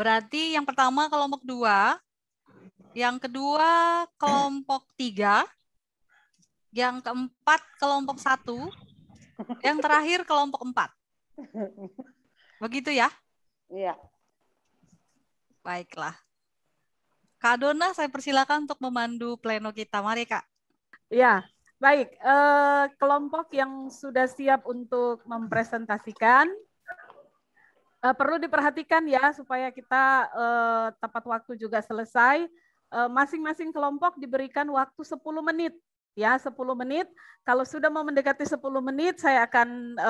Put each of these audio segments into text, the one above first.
Berarti yang pertama kelompok 2, yang kedua kelompok 3, yang keempat kelompok 1, yang terakhir kelompok 4. Begitu ya? Iya. Baiklah. Kak Dona, saya persilakan untuk memandu pleno kita. Mari, Kak. Ya, baik. Kelompok yang sudah siap untuk mempresentasikan, perlu diperhatikan ya supaya kita tepat waktu juga selesai. Masing-masing kelompok diberikan waktu 10 menit. Ya, 10 menit. Kalau sudah mau mendekati 10 menit, saya akan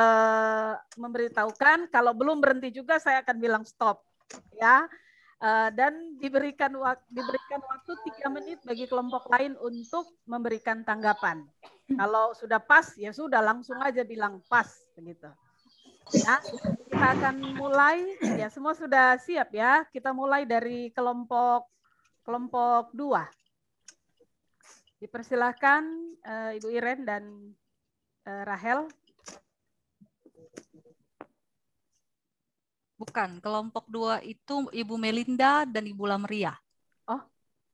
memberitahukan. Kalau belum berhenti juga, saya akan bilang stop. Ya. Dan diberikan waktu 3 menit bagi kelompok lain untuk memberikan tanggapan. Kalau sudah pas, ya sudah langsung aja bilang pas begitu. Ya, kita akan mulai. Ya, semua sudah siap ya. Kita mulai dari kelompok 2. Dipersilahkan Ibu Iren dan Rahel. Bukan, kelompok 2 itu Ibu Melinda dan Ibu Lamria. Oh,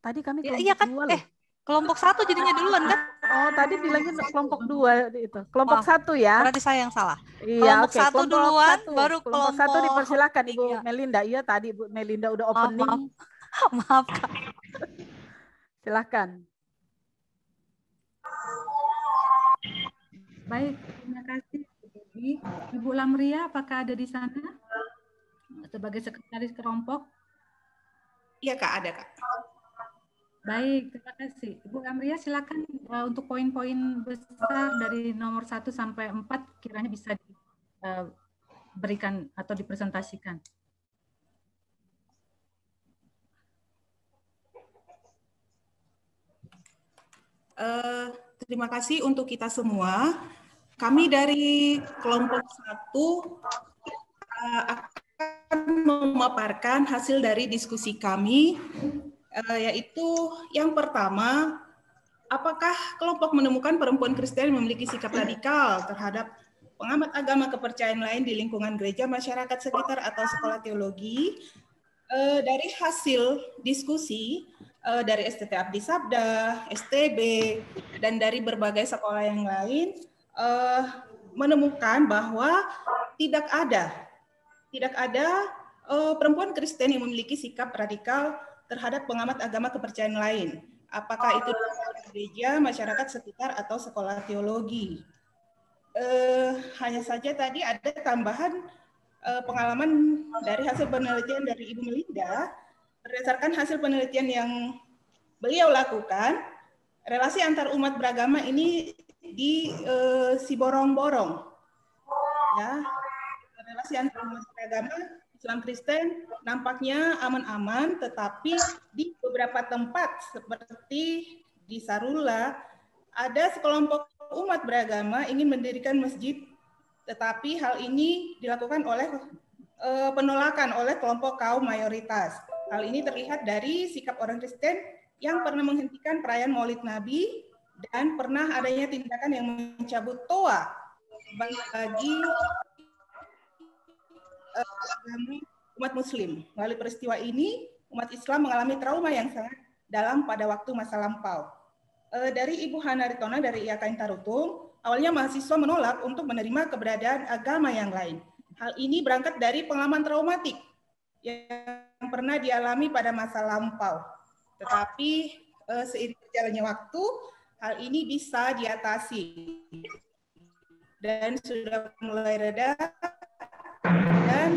tadi kami kelompok iya kan? 2 loh. Kelompok 1 jadinya duluan kan? Oh, tadi bilangnya kelompok 2 itu. Kelompok 1 ya. Berarti saya yang salah. Iya, kelompok 1 duluan, baru kelompok 1 dipersilakan Ibu 3. Melinda. Iya, tadi Ibu Melinda udah opening. Maaf Kak. Silakan. Baik, terima kasih. Ibu Lamria, apakah ada di sana sebagai sekretaris kelompok? Iya Kak, ada Kak. Baik, terima kasih. Ibu Lamria, silakan untuk poin-poin besar dari nomor 1 sampai 4 kiranya bisa diberikan atau dipresentasikan. Terima kasih untuk kita semua. Kami dari kelompok 1 akan memaparkan hasil dari diskusi kami, yaitu yang pertama, apakah kelompok menemukan perempuan Kristen memiliki sikap radikal terhadap pengamat agama kepercayaan lain di lingkungan gereja, masyarakat sekitar, atau sekolah teologi? Dari hasil diskusi, dari STT Abdi Sabda, STB, dan dari berbagai sekolah yang lain, menemukan bahwa tidak ada perempuan Kristen yang memiliki sikap radikal terhadap pengamat agama kepercayaan lain. Apakah itu gereja, masyarakat sekitar, atau sekolah teologi. Hanya saja tadi ada tambahan pengalaman dari hasil penelitian dari Ibu Melinda. Berdasarkan hasil penelitian yang beliau lakukan, relasi antar umat beragama ini diborong-borong. Ya, relasi antar umat beragama Islam Kristen nampaknya aman-aman, tetapi di beberapa tempat seperti di Sarula ada sekelompok umat beragama ingin mendirikan masjid, tetapi hal ini dilakukan oleh penolakan oleh kelompok kaum mayoritas. Hal ini terlihat dari sikap orang Kristen yang pernah menghentikan perayaan Maulid Nabi dan pernah adanya tindakan yang mencabut toa bagi umat Muslim. Melalui peristiwa ini, umat Islam mengalami trauma yang sangat dalam pada waktu masa lampau. Dari Ibu Hana Ritona dari IAKN Tarutung, awalnya mahasiswa menolak untuk menerima keberadaan agama yang lain. Hal ini berangkat dari pengalaman traumatik yang pernah dialami pada masa lampau. Tetapi seiring berjalannya waktu, hal ini bisa diatasi dan sudah mulai reda, dan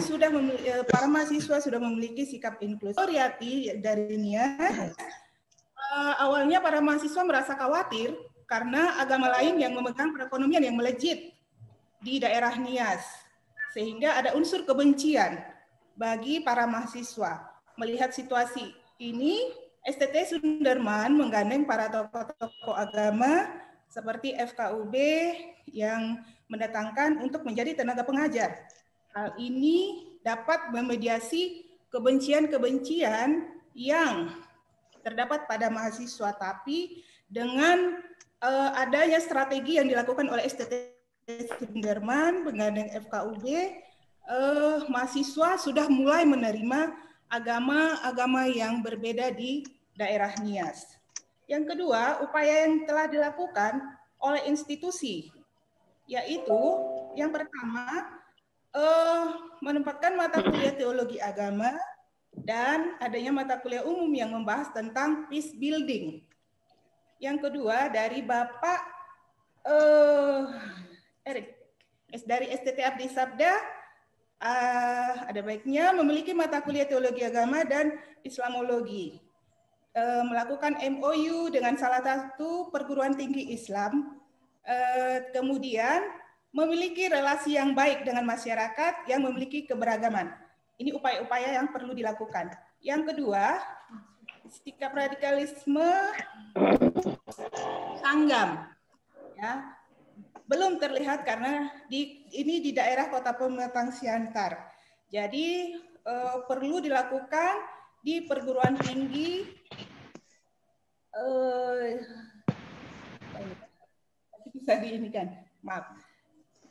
para mahasiswa sudah memiliki sikap inklusif. Riyati dari Nia, awalnya para mahasiswa merasa khawatir karena agama lain yang memegang perekonomian yang melejit di daerah Nias, sehingga ada unsur kebencian bagi para mahasiswa. Melihat situasi ini, STT Sunderman menggandeng para tokoh-tokoh agama seperti FKUB yang mendatangkan untuk menjadi tenaga pengajar. Hal ini dapat memediasi kebencian-kebencian yang terdapat pada mahasiswa, tapi dengan adanya strategi yang dilakukan oleh STT Sunderman menggandeng FKUB, mahasiswa sudah mulai menerima agama-agama yang berbeda di daerah Nias. Yang kedua, upaya yang telah dilakukan oleh institusi, yaitu yang pertama, menempatkan mata kuliah teologi agama dan adanya mata kuliah umum yang membahas tentang peace building. Yang kedua, dari Bapak dari STT Abdi Sabda, ada baiknya memiliki mata kuliah teologi agama dan Islamologi. Melakukan MOU dengan salah satu perguruan tinggi Islam, kemudian memiliki relasi yang baik dengan masyarakat yang memiliki keberagaman. Ini upaya-upaya yang perlu dilakukan. Yang kedua, sikap radikalisme Sanggam, ya, belum terlihat karena ini di daerah Kota Pematang Siantar. Jadi perlu dilakukan di perguruan tinggi bisa diinikan. Maaf.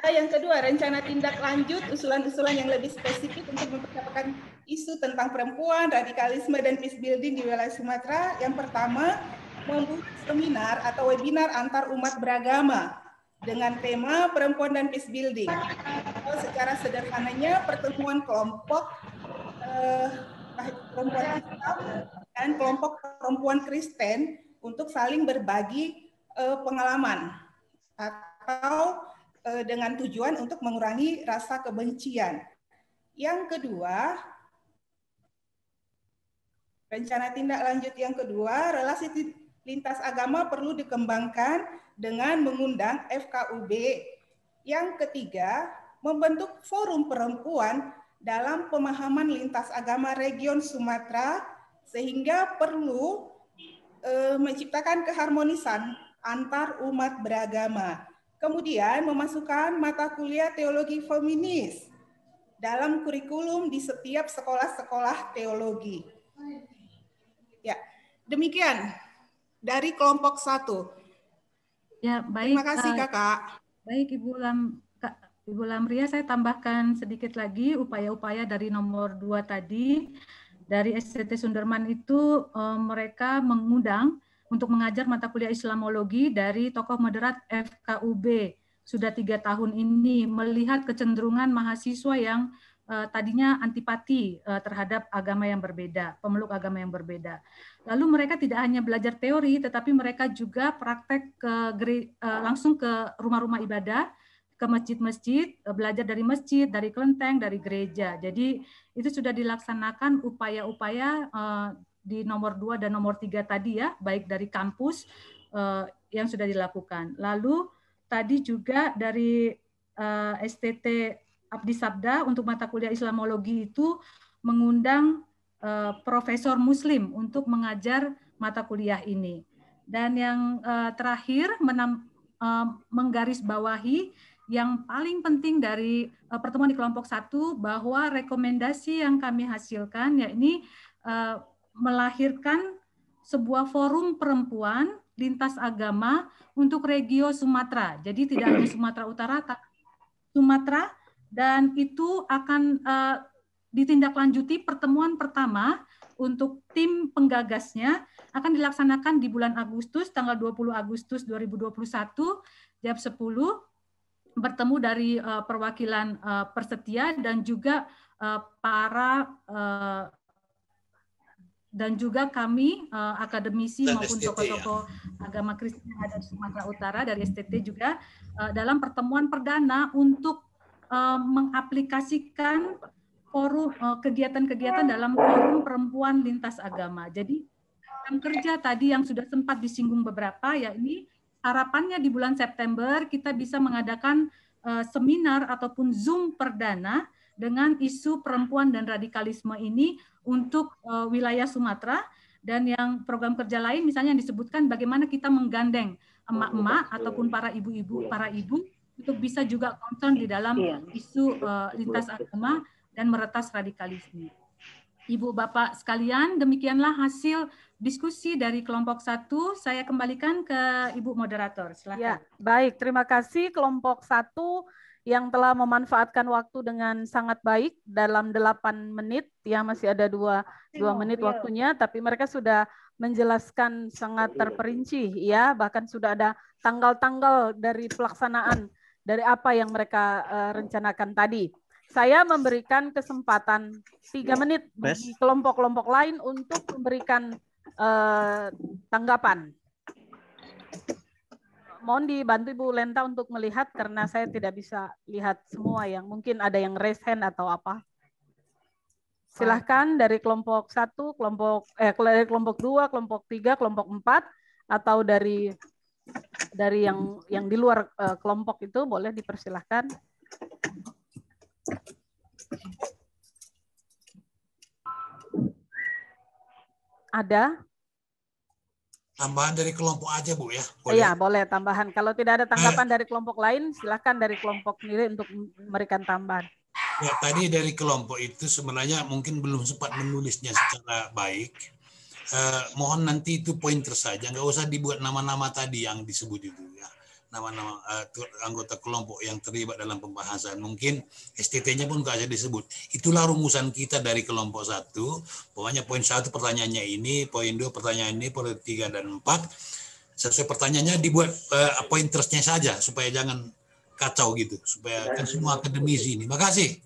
Yang kedua, rencana tindak lanjut usulan-usulan yang lebih spesifik untuk mempersiapkan isu tentang perempuan, radikalisme, dan peace building di wilayah Sumatera. Yang pertama, membuat seminar atau webinar antar umat beragama dengan tema perempuan dan peace building. Atau secara sederhananya, pertemuan kelompok perempuan Islam dan kelompok perempuan Kristen untuk saling berbagi pengalaman atau dengan tujuan untuk mengurangi rasa kebencian. Yang kedua, rencana tindak lanjut yang kedua, relasi lintas agama perlu dikembangkan dengan mengundang FKUB. Yang ketiga, membentuk forum perempuan dalam pemahaman lintas agama region Sumatera, sehingga perlu menciptakan keharmonisan antar umat beragama. Kemudian memasukkan mata kuliah teologi feminis dalam kurikulum di setiap sekolah-sekolah teologi. Ya, demikian dari kelompok 1. Ya, baik. Terima kasih, Kakak. Baik, Ibu Lamria, saya tambahkan sedikit lagi upaya-upaya dari nomor 2 tadi. Dari STT Sunderman itu mereka mengundang untuk mengajar mata kuliah Islamologi dari tokoh moderat FKUB. Sudah 3 tahun ini melihat kecenderungan mahasiswa yang tadinya antipati terhadap agama yang berbeda, pemeluk agama yang berbeda. Lalu mereka tidak hanya belajar teori, tetapi mereka juga praktek langsung ke rumah-rumah ibadah, ke masjid-masjid, belajar dari masjid, dari kelenteng, dari gereja. Jadi itu sudah dilaksanakan upaya-upaya di nomor 2 dan nomor 3 tadi ya, baik dari kampus yang sudah dilakukan. Lalu tadi juga dari STT Abdi Sabda untuk mata kuliah Islamologi itu mengundang profesor muslim untuk mengajar mata kuliah ini. Dan yang terakhir menggarisbawahi yang paling penting dari pertemuan di kelompok 1 bahwa rekomendasi yang kami hasilkan yakni melahirkan sebuah forum perempuan lintas agama untuk regio Sumatera. Jadi tidak hanya Sumatera Utara, tapi Sumatera, dan itu akan ditindaklanjuti pertemuan pertama untuk tim penggagasnya akan dilaksanakan di bulan Agustus, tanggal 20 Agustus 2021, jam 10, bertemu dari perwakilan Persetia dan juga dan juga kami akademisi maupun tokoh-tokoh agama Kristen yang ada di Sumatera Utara dari STT juga dalam pertemuan perdana untuk mengaplikasikan forum kegiatan-kegiatan dalam forum perempuan lintas agama. Jadi program kerja tadi yang sudah sempat disinggung beberapa, yakni harapannya di bulan September kita bisa mengadakan seminar ataupun Zoom perdana dengan isu perempuan dan radikalisme ini untuk wilayah Sumatera, dan yang program kerja lain misalnya disebutkan bagaimana kita menggandeng emak-emak ataupun para ibu-ibu, para ibu untuk bisa juga concern di dalam isu lintas agama dan meretas radikalisme. Ibu Bapak sekalian, demikianlah hasil diskusi dari kelompok 1. Saya kembalikan ke Ibu Moderator. Silakan. Ya, baik, terima kasih kelompok 1 yang telah memanfaatkan waktu dengan sangat baik dalam 8 menit. Ya, masih ada 2 menit waktunya, tapi mereka sudah menjelaskan sangat terperinci, ya, bahkan sudah ada tanggal-tanggal dari pelaksanaan dari apa yang mereka rencanakan tadi. Saya memberikan kesempatan 3 menit bagi kelompok-kelompok lain untuk memberikan tanggapan. Mohon dibantu Ibu Lenta untuk melihat karena saya tidak bisa lihat semua, yang mungkin ada yang raise hand atau apa. Silahkan dari kelompok 1, dari kelompok 2, kelompok 3, kelompok 4, atau dari yang di luar kelompok itu boleh dipersilahkan. Ada? Tambahan dari kelompok aja, Bu, ya? Iya, boleh tambahan. Kalau tidak ada tanggapan dari kelompok lain, silakan dari kelompok sendiri untuk memberikan tambahan. Ya, tadi dari kelompok itu sebenarnya mungkin belum sempat menulisnya secara baik. Mohon nanti itu pointer saja, nggak usah dibuat nama-nama tadi yang disebut itu, ya. Nama-nama anggota kelompok yang terlibat dalam pembahasan. Mungkin STT-nya pun nggak usah disebut. Itulah rumusan kita dari kelompok 1. Pokoknya poin 1 pertanyaannya ini, poin 2 pertanyaan ini, poin 3 dan 4. Sesuai pertanyaannya dibuat pointersnya saja, supaya jangan kacau gitu. Supaya kan semua akademisi ini. Makasih.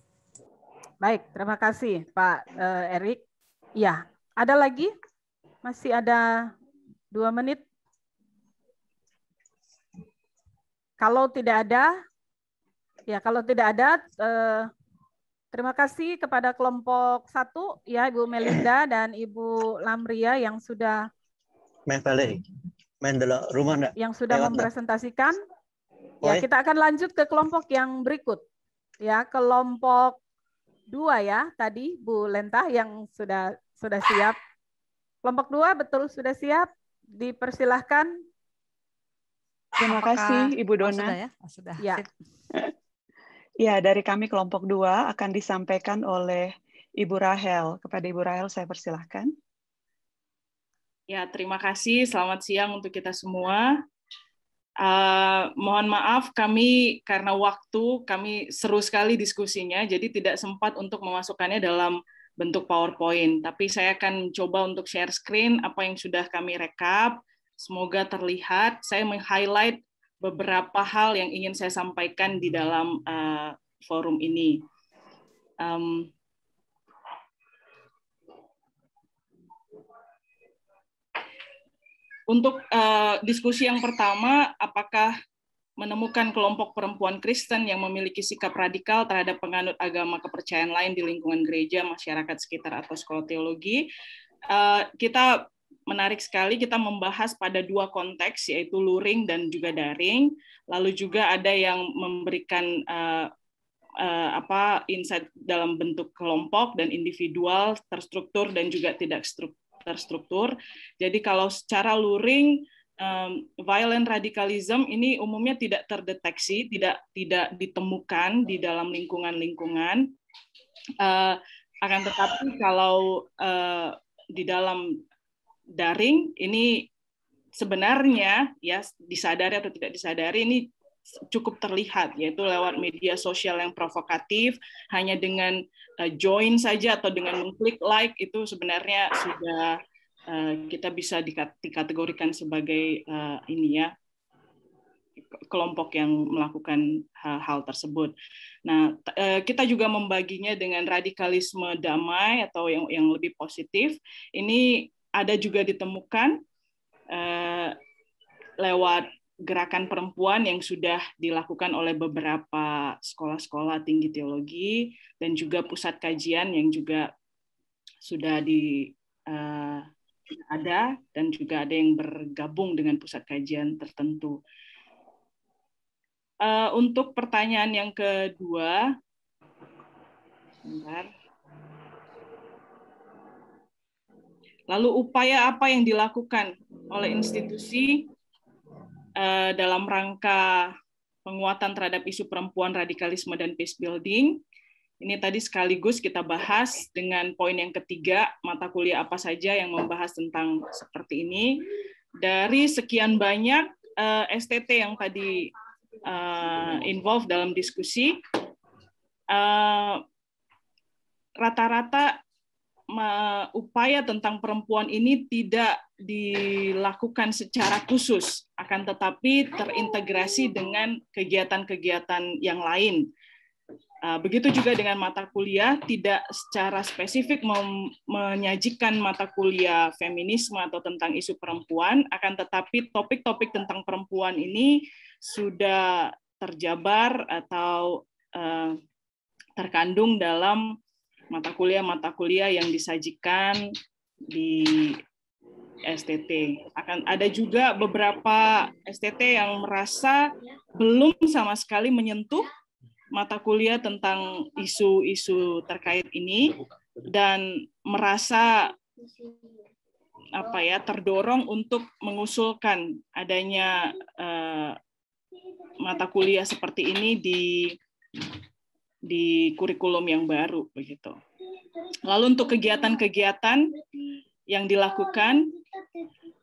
Baik, terima kasih Pak Erik. Ya, ada lagi? Masih ada 2 menit. Kalau tidak ada, terima kasih kepada kelompok 1, ya, Ibu Melinda dan Ibu Lamria yang sudah mempresentasikan. Ya, kita akan lanjut ke kelompok yang berikut. Ya, kelompok 2 ya, tadi Bu Lenta yang sudah siap. Kelompok 2 betul sudah siap. Dipersilahkan. Terima kasih Ibu Dona. Sudah ya? Sudah. Ya. Ya, dari kami kelompok 2 akan disampaikan oleh Ibu Rahel. Kepada Ibu Rahel saya persilahkan. Ya, terima kasih. Selamat siang untuk kita semua. Mohon maaf kami karena waktu kami seru sekali diskusinya, jadi tidak sempat untuk memasukkannya dalam bentuk PowerPoint. Tapi saya akan coba untuk share screen apa yang sudah kami rekap. Semoga terlihat. Saya meng-highlight beberapa hal yang ingin saya sampaikan di dalam forum ini. Untuk diskusi yang pertama, apakah menemukan kelompok perempuan Kristen yang memiliki sikap radikal terhadap penganut agama kepercayaan lain di lingkungan gereja, masyarakat sekitar, atau sekolah teologi? Kita menarik sekali, kita membahas pada 2 konteks, yaitu luring dan juga daring. Lalu juga ada yang memberikan insight dalam bentuk kelompok dan individual, terstruktur dan juga tidak terstruktur. Jadi kalau secara luring, violent radicalism ini umumnya tidak terdeteksi, tidak ditemukan di dalam lingkungan-lingkungan. Akan tetapi kalau di dalam daring ini sebenarnya ya disadari atau tidak disadari ini cukup terlihat, yaitu lewat media sosial yang provokatif, hanya dengan join saja atau dengan mengklik like itu sebenarnya sudah kita bisa dikategorikan sebagai kelompok yang melakukan hal tersebut. Nah, kita juga membaginya dengan radikalisme damai atau yang lebih positif. Ini ada juga ditemukan lewat gerakan perempuan yang sudah dilakukan oleh beberapa sekolah-sekolah tinggi teologi dan juga pusat kajian yang juga sudah ada dan juga ada yang bergabung dengan pusat kajian tertentu. Untuk pertanyaan yang kedua, sebentar. Lalu upaya apa yang dilakukan oleh institusi dalam rangka penguatan terhadap isu perempuan, radikalisme, dan peace building? Ini tadi sekaligus kita bahas dengan poin yang ketiga, mata kuliah apa saja yang membahas tentang seperti ini. Dari sekian banyak STT yang tadi involved dalam diskusi, rata-rata upaya tentang perempuan ini tidak dilakukan secara khusus, akan tetapi terintegrasi dengan kegiatan-kegiatan yang lain. Begitu juga dengan mata kuliah, tidak secara spesifik menyajikan mata kuliah feminisme atau tentang isu perempuan, akan tetapi topik-topik tentang perempuan ini sudah terjabar atau terkandung dalam mata kuliah yang disajikan di STT. Akan ada juga beberapa STT yang merasa belum sama sekali menyentuh mata kuliah tentang isu-isu terkait ini dan merasa terdorong untuk mengusulkan adanya mata kuliah seperti ini di kurikulum yang baru begitu. Lalu untuk kegiatan-kegiatan yang dilakukan,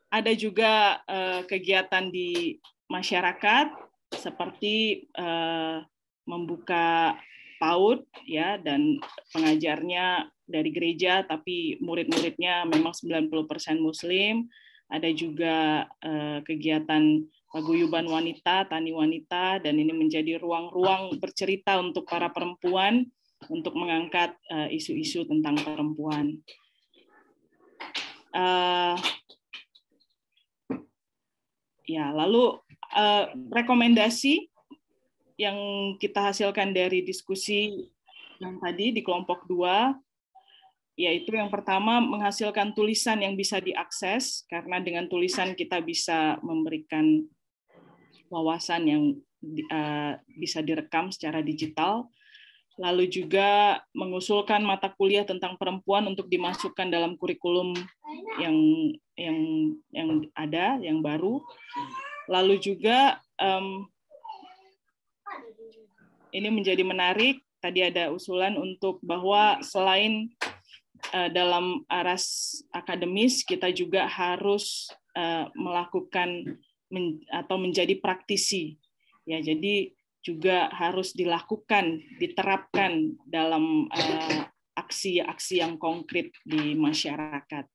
ada juga kegiatan di masyarakat seperti membuka PAUD ya, dan pengajarnya dari gereja tapi murid-muridnya memang 90% Muslim. Ada juga kegiatan paguyuban wanita, tani wanita, dan ini menjadi ruang-ruang bercerita untuk para perempuan untuk mengangkat isu-isu tentang perempuan. Lalu rekomendasi yang kita hasilkan dari diskusi yang tadi di kelompok 2, yaitu yang pertama menghasilkan tulisan yang bisa diakses, karena dengan tulisan kita bisa memberikan wawasan yang bisa direkam secara digital. Lalu juga mengusulkan mata kuliah tentang perempuan untuk dimasukkan dalam kurikulum yang ada, yang baru. Lalu juga ini menjadi menarik, tadi ada usulan untuk bahwa selain dalam aras akademis, kita juga harus melakukan atau menjadi praktisi. Ya, jadi juga harus dilakukan, diterapkan dalam aksi-aksi yang konkret di masyarakat.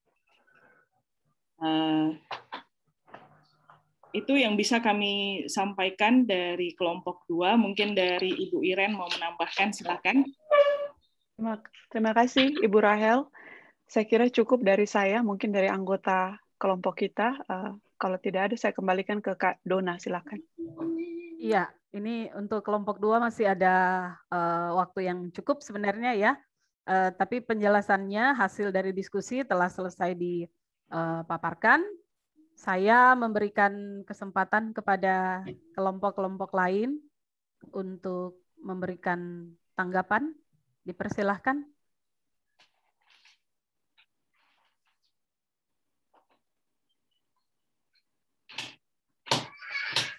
Itu yang bisa kami sampaikan dari kelompok 2. Mungkin dari Ibu Iren mau menambahkan, silakan. Terima kasih Ibu Rahel. Saya kira cukup dari saya, mungkin dari anggota kelompok kita. Kalau tidak ada, saya kembalikan ke Kak Dona, silakan. Iya, ini untuk kelompok 2 masih ada waktu yang cukup sebenarnya ya. Tapi penjelasannya hasil dari diskusi telah selesai dipaparkan. Saya memberikan kesempatan kepada kelompok-kelompok lain untuk memberikan tanggapan. Dipersilahkan.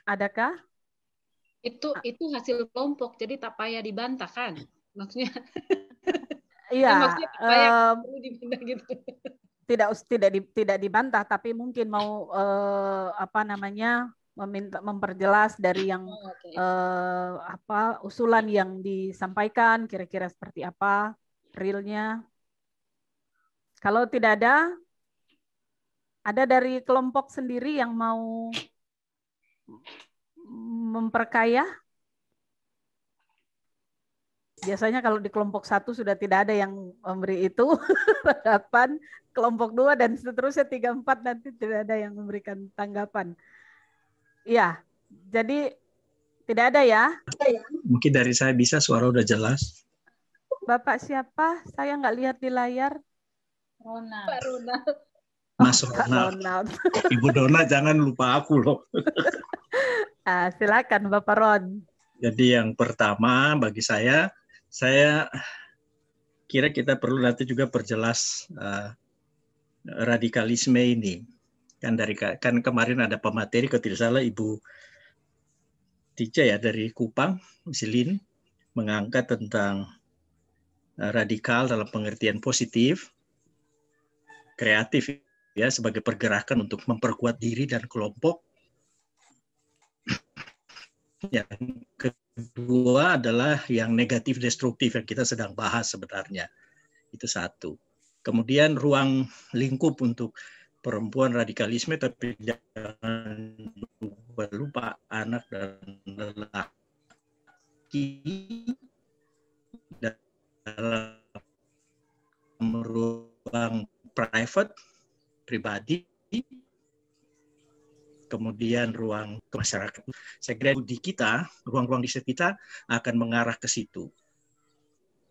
Adakah? Itu hasil kelompok, jadi tak payah dibantah kan? Maksudnya. Iya. Maksudnya tak payah perlu dibantah gitu. Tidak dibantah, tapi mungkin mau memperjelas dari yang usulan yang disampaikan, kira-kira seperti apa realnya. Kalau tidak ada dari kelompok sendiri yang mau memperkaya? Biasanya kalau di kelompok 1 sudah tidak ada yang memberi itu, harapan kelompok 2 dan seterusnya 3, 4 nanti tidak ada yang memberikan tanggapan. Iya, jadi tidak ada ya? Mungkin dari saya bisa, suara udah jelas. Bapak siapa? Saya nggak lihat di layar. Ronald. Pak Ronald. Mas Ronald. Ibu Dona jangan lupa aku loh. Silakan Bapak Ron. Jadi yang pertama bagi saya kira kita perlu nanti juga perjelas radikalisme ini. Kan kemarin ada pemateri, kalau tidak salah Ibu Tica ya dari Kupang, Silin, mengangkat tentang radikal dalam pengertian positif, kreatif ya, sebagai pergerakan untuk memperkuat diri dan kelompok Yang kedua adalah yang negatif destruktif yang kita sedang bahas sebenarnya. Itu satu. Kemudian ruang lingkup untuk perempuan radikalisme, tapi jangan lupa anak dan lelaki dalam ruang private, pribadi, kemudian ruang masyarakat. Saya kira di kita, ruang-ruang riset kita akan mengarah ke situ.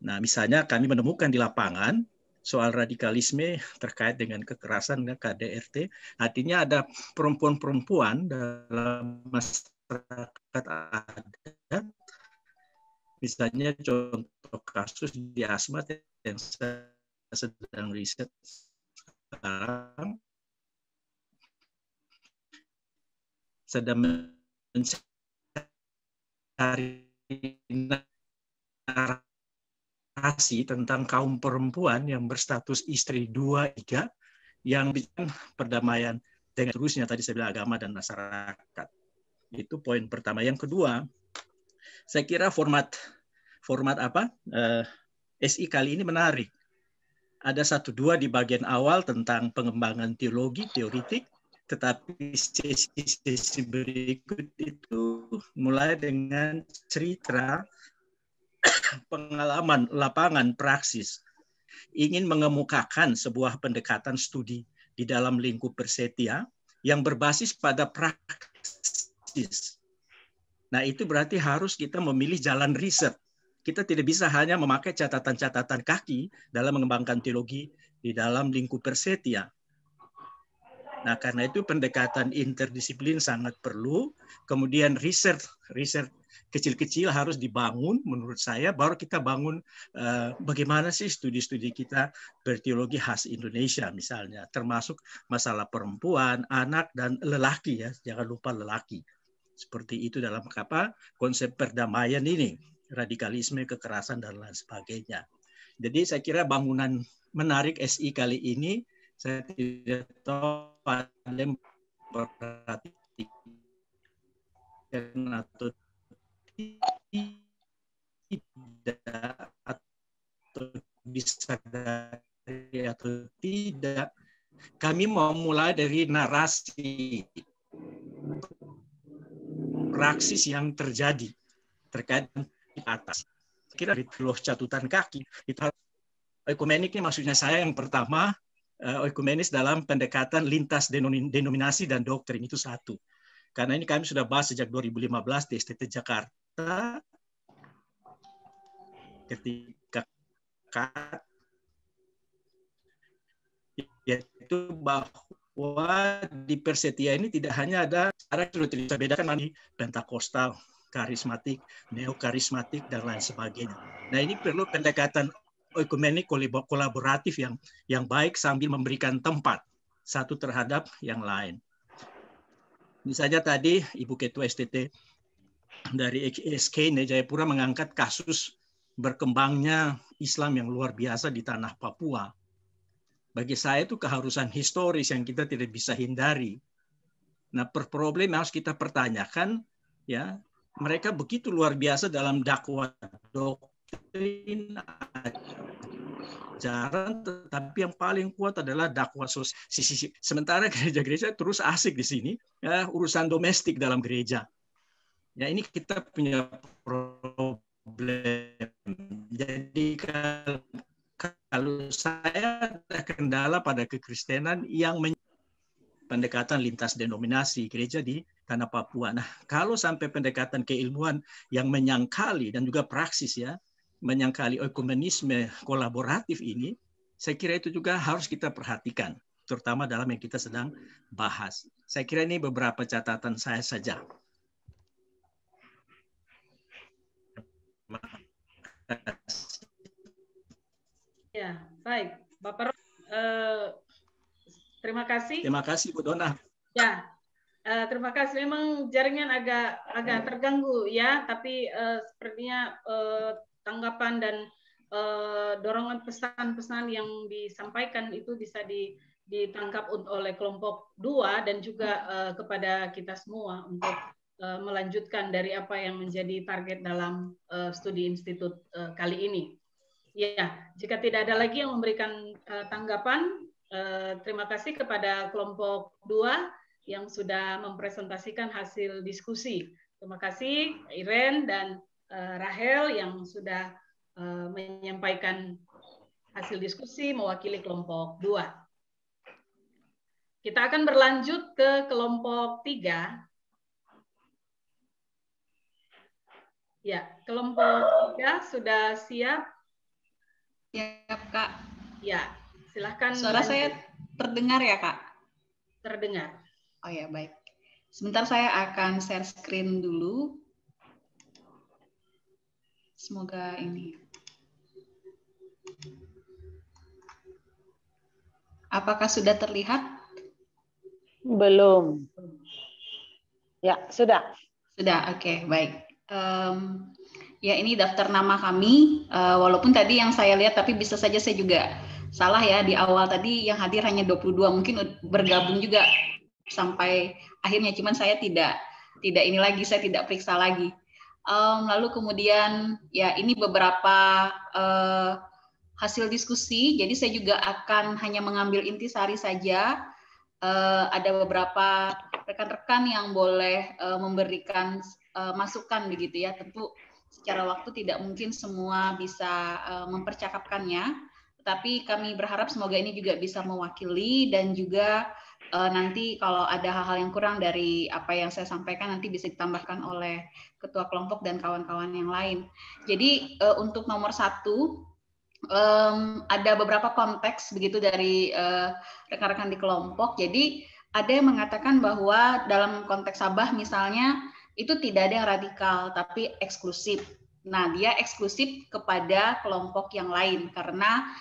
Nah, misalnya kami menemukan di lapangan soal radikalisme terkait dengan kekerasan KDRT, artinya ada perempuan-perempuan dalam masyarakat adat, misalnya contoh kasus di Asmat yang saya sedang riset sekarang, sedang mencari narasi tentang kaum perempuan yang berstatus istri 2, 3 yang bikin perdamaian dengan terusnya tadi saya bilang agama dan masyarakat. Itu poin pertama. Yang kedua, saya kira format SI kali ini menarik. Ada 1-2 di bagian awal tentang pengembangan teologi teoritik, tetapi sesi berikut itu mulai dengan cerita pengalaman lapangan praksis, ingin mengemukakan sebuah pendekatan studi di dalam lingkup Persetia yang berbasis pada praksis. Nah, itu berarti harus kita memilih jalan riset. Kita tidak bisa hanya memakai catatan-catatan kaki dalam mengembangkan teologi di dalam lingkup Persetia. Nah, karena itu pendekatan interdisiplin sangat perlu. Kemudian riset kecil-kecil harus dibangun menurut saya, baru kita bangun bagaimana sih studi-studi kita berteologi khas Indonesia misalnya, termasuk masalah perempuan, anak, dan lelaki ya, jangan lupa lelaki. Seperti itu dalam konsep perdamaian ini, radikalisme, kekerasan, dan lain sebagainya. Jadi saya kira bangunan menarik SI kali ini, saya tidak tahu ada yang perhatikan atau tidak, atau bisa dari atau tidak. Kami mau mulai dari narasi praksis yang terjadi terkait di atas. Kira dari loh catatan kaki itu ekumenik ini maksudnya saya yang pertama, ekumenis dalam pendekatan lintas denominasi dan doktrin itu satu. Karena ini kami sudah bahas sejak 2015 di STT Jakarta ketika yaitu bahwa di Persetia ini tidak hanya ada cara sudah bisa bedakan ini Pentakostal, karismatik, neokarismatik, dan lain sebagainya. Nah, ini perlu pendekatan ekumenik kolaboratif yang baik sambil memberikan tempat satu terhadap yang lain. Misalnya tadi Ibu Ketua STT dari SK Jayapura mengangkat kasus berkembangnya Islam yang luar biasa di tanah Papua. Bagi saya itu keharusan historis yang kita tidak bisa hindari. Nah, problem yang harus kita pertanyakan, ya, mereka begitu luar biasa dalam dakwah doktrin ajaran, tetapi yang paling kuat adalah dakwah sosial. Sementara gereja-gereja terus asik di sini, ya, urusan domestik dalam gereja. Ya, ini kita punya problem. Jadi kalau saya ada kendala pada kekristenan yang pendekatan lintas denominasi gereja di tanah Papua. Nah, kalau sampai pendekatan keilmuan yang menyangkali dan juga praksis ya, menyangkali ekumenisme kolaboratif ini, saya kira itu juga harus kita perhatikan, terutama dalam yang kita sedang bahas. Saya kira ini beberapa catatan saya saja. Ya, baik. Bapak terima kasih. Terima kasih, Bu Dona. Ya, terima kasih. Memang jaringan agak terganggu ya, tapi sepertinya tanggapan dan dorongan pesan-pesan yang disampaikan itu bisa ditangkap oleh kelompok 2 dan juga kepada kita semua untuk melanjutkan dari apa yang menjadi target dalam studi institut kali ini. Ya, jika tidak ada lagi yang memberikan tanggapan, terima kasih kepada kelompok 2 yang sudah mempresentasikan hasil diskusi. Terima kasih Iren dan Rahel yang sudah menyampaikan hasil diskusi mewakili kelompok 2. Kita akan berlanjut ke kelompok 3. Ya, kelompok 3 sudah siap? Siap, Kak. Ya, silahkan. Suara saya terdengar ya, Kak? Terdengar. Oh ya, baik. Sebentar saya akan share screen dulu. Semoga ini. Apakah sudah terlihat? Belum. Ya, sudah. Sudah, oke, baik. Ya, ini daftar nama kami. Walaupun tadi yang saya lihat, tapi bisa saja saya juga salah ya. Di awal tadi yang hadir hanya 22, mungkin bergabung juga sampai akhirnya. Cuman saya tidak ini lagi, saya tidak periksa lagi. Lalu kemudian, ya ini beberapa hasil diskusi. Jadi saya juga akan hanya mengambil intisari saja. Ada beberapa rekan-rekan yang boleh memberikan masukan begitu ya. Tentu secara waktu tidak mungkin semua bisa mempercakapkannya, tetapi kami berharap semoga ini juga bisa mewakili dan juga nanti kalau ada hal-hal yang kurang dari apa yang saya sampaikan nanti bisa ditambahkan oleh ketua kelompok dan kawan-kawan yang lain. Jadi untuk nomor 1 ada beberapa konteks begitu dari rekan-rekan di kelompok. Jadi ada yang mengatakan bahwa dalam konteks Sabah misalnya itu tidak ada yang radikal tapi eksklusif. Nah, dia eksklusif kepada kelompok yang lain karena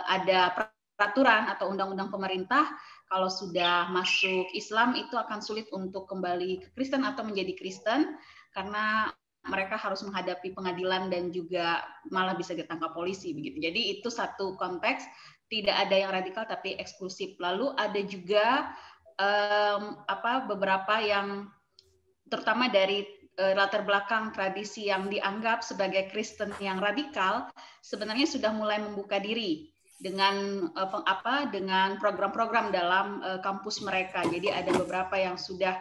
ada peraturan atau undang-undang pemerintah kalau sudah masuk Islam itu akan sulit untuk kembali ke Kristen atau menjadi Kristen karena mereka harus menghadapi pengadilan dan juga malah bisa ditangkap polisi begitu. Jadi itu satu konteks, tidak ada yang radikal tapi eksklusif. Lalu ada juga beberapa yang terutama dari latar belakang tradisi yang dianggap sebagai Kristen yang radikal sebenarnya sudah mulai membuka diri dengan dengan program-program dalam kampus mereka. Jadi ada beberapa yang sudah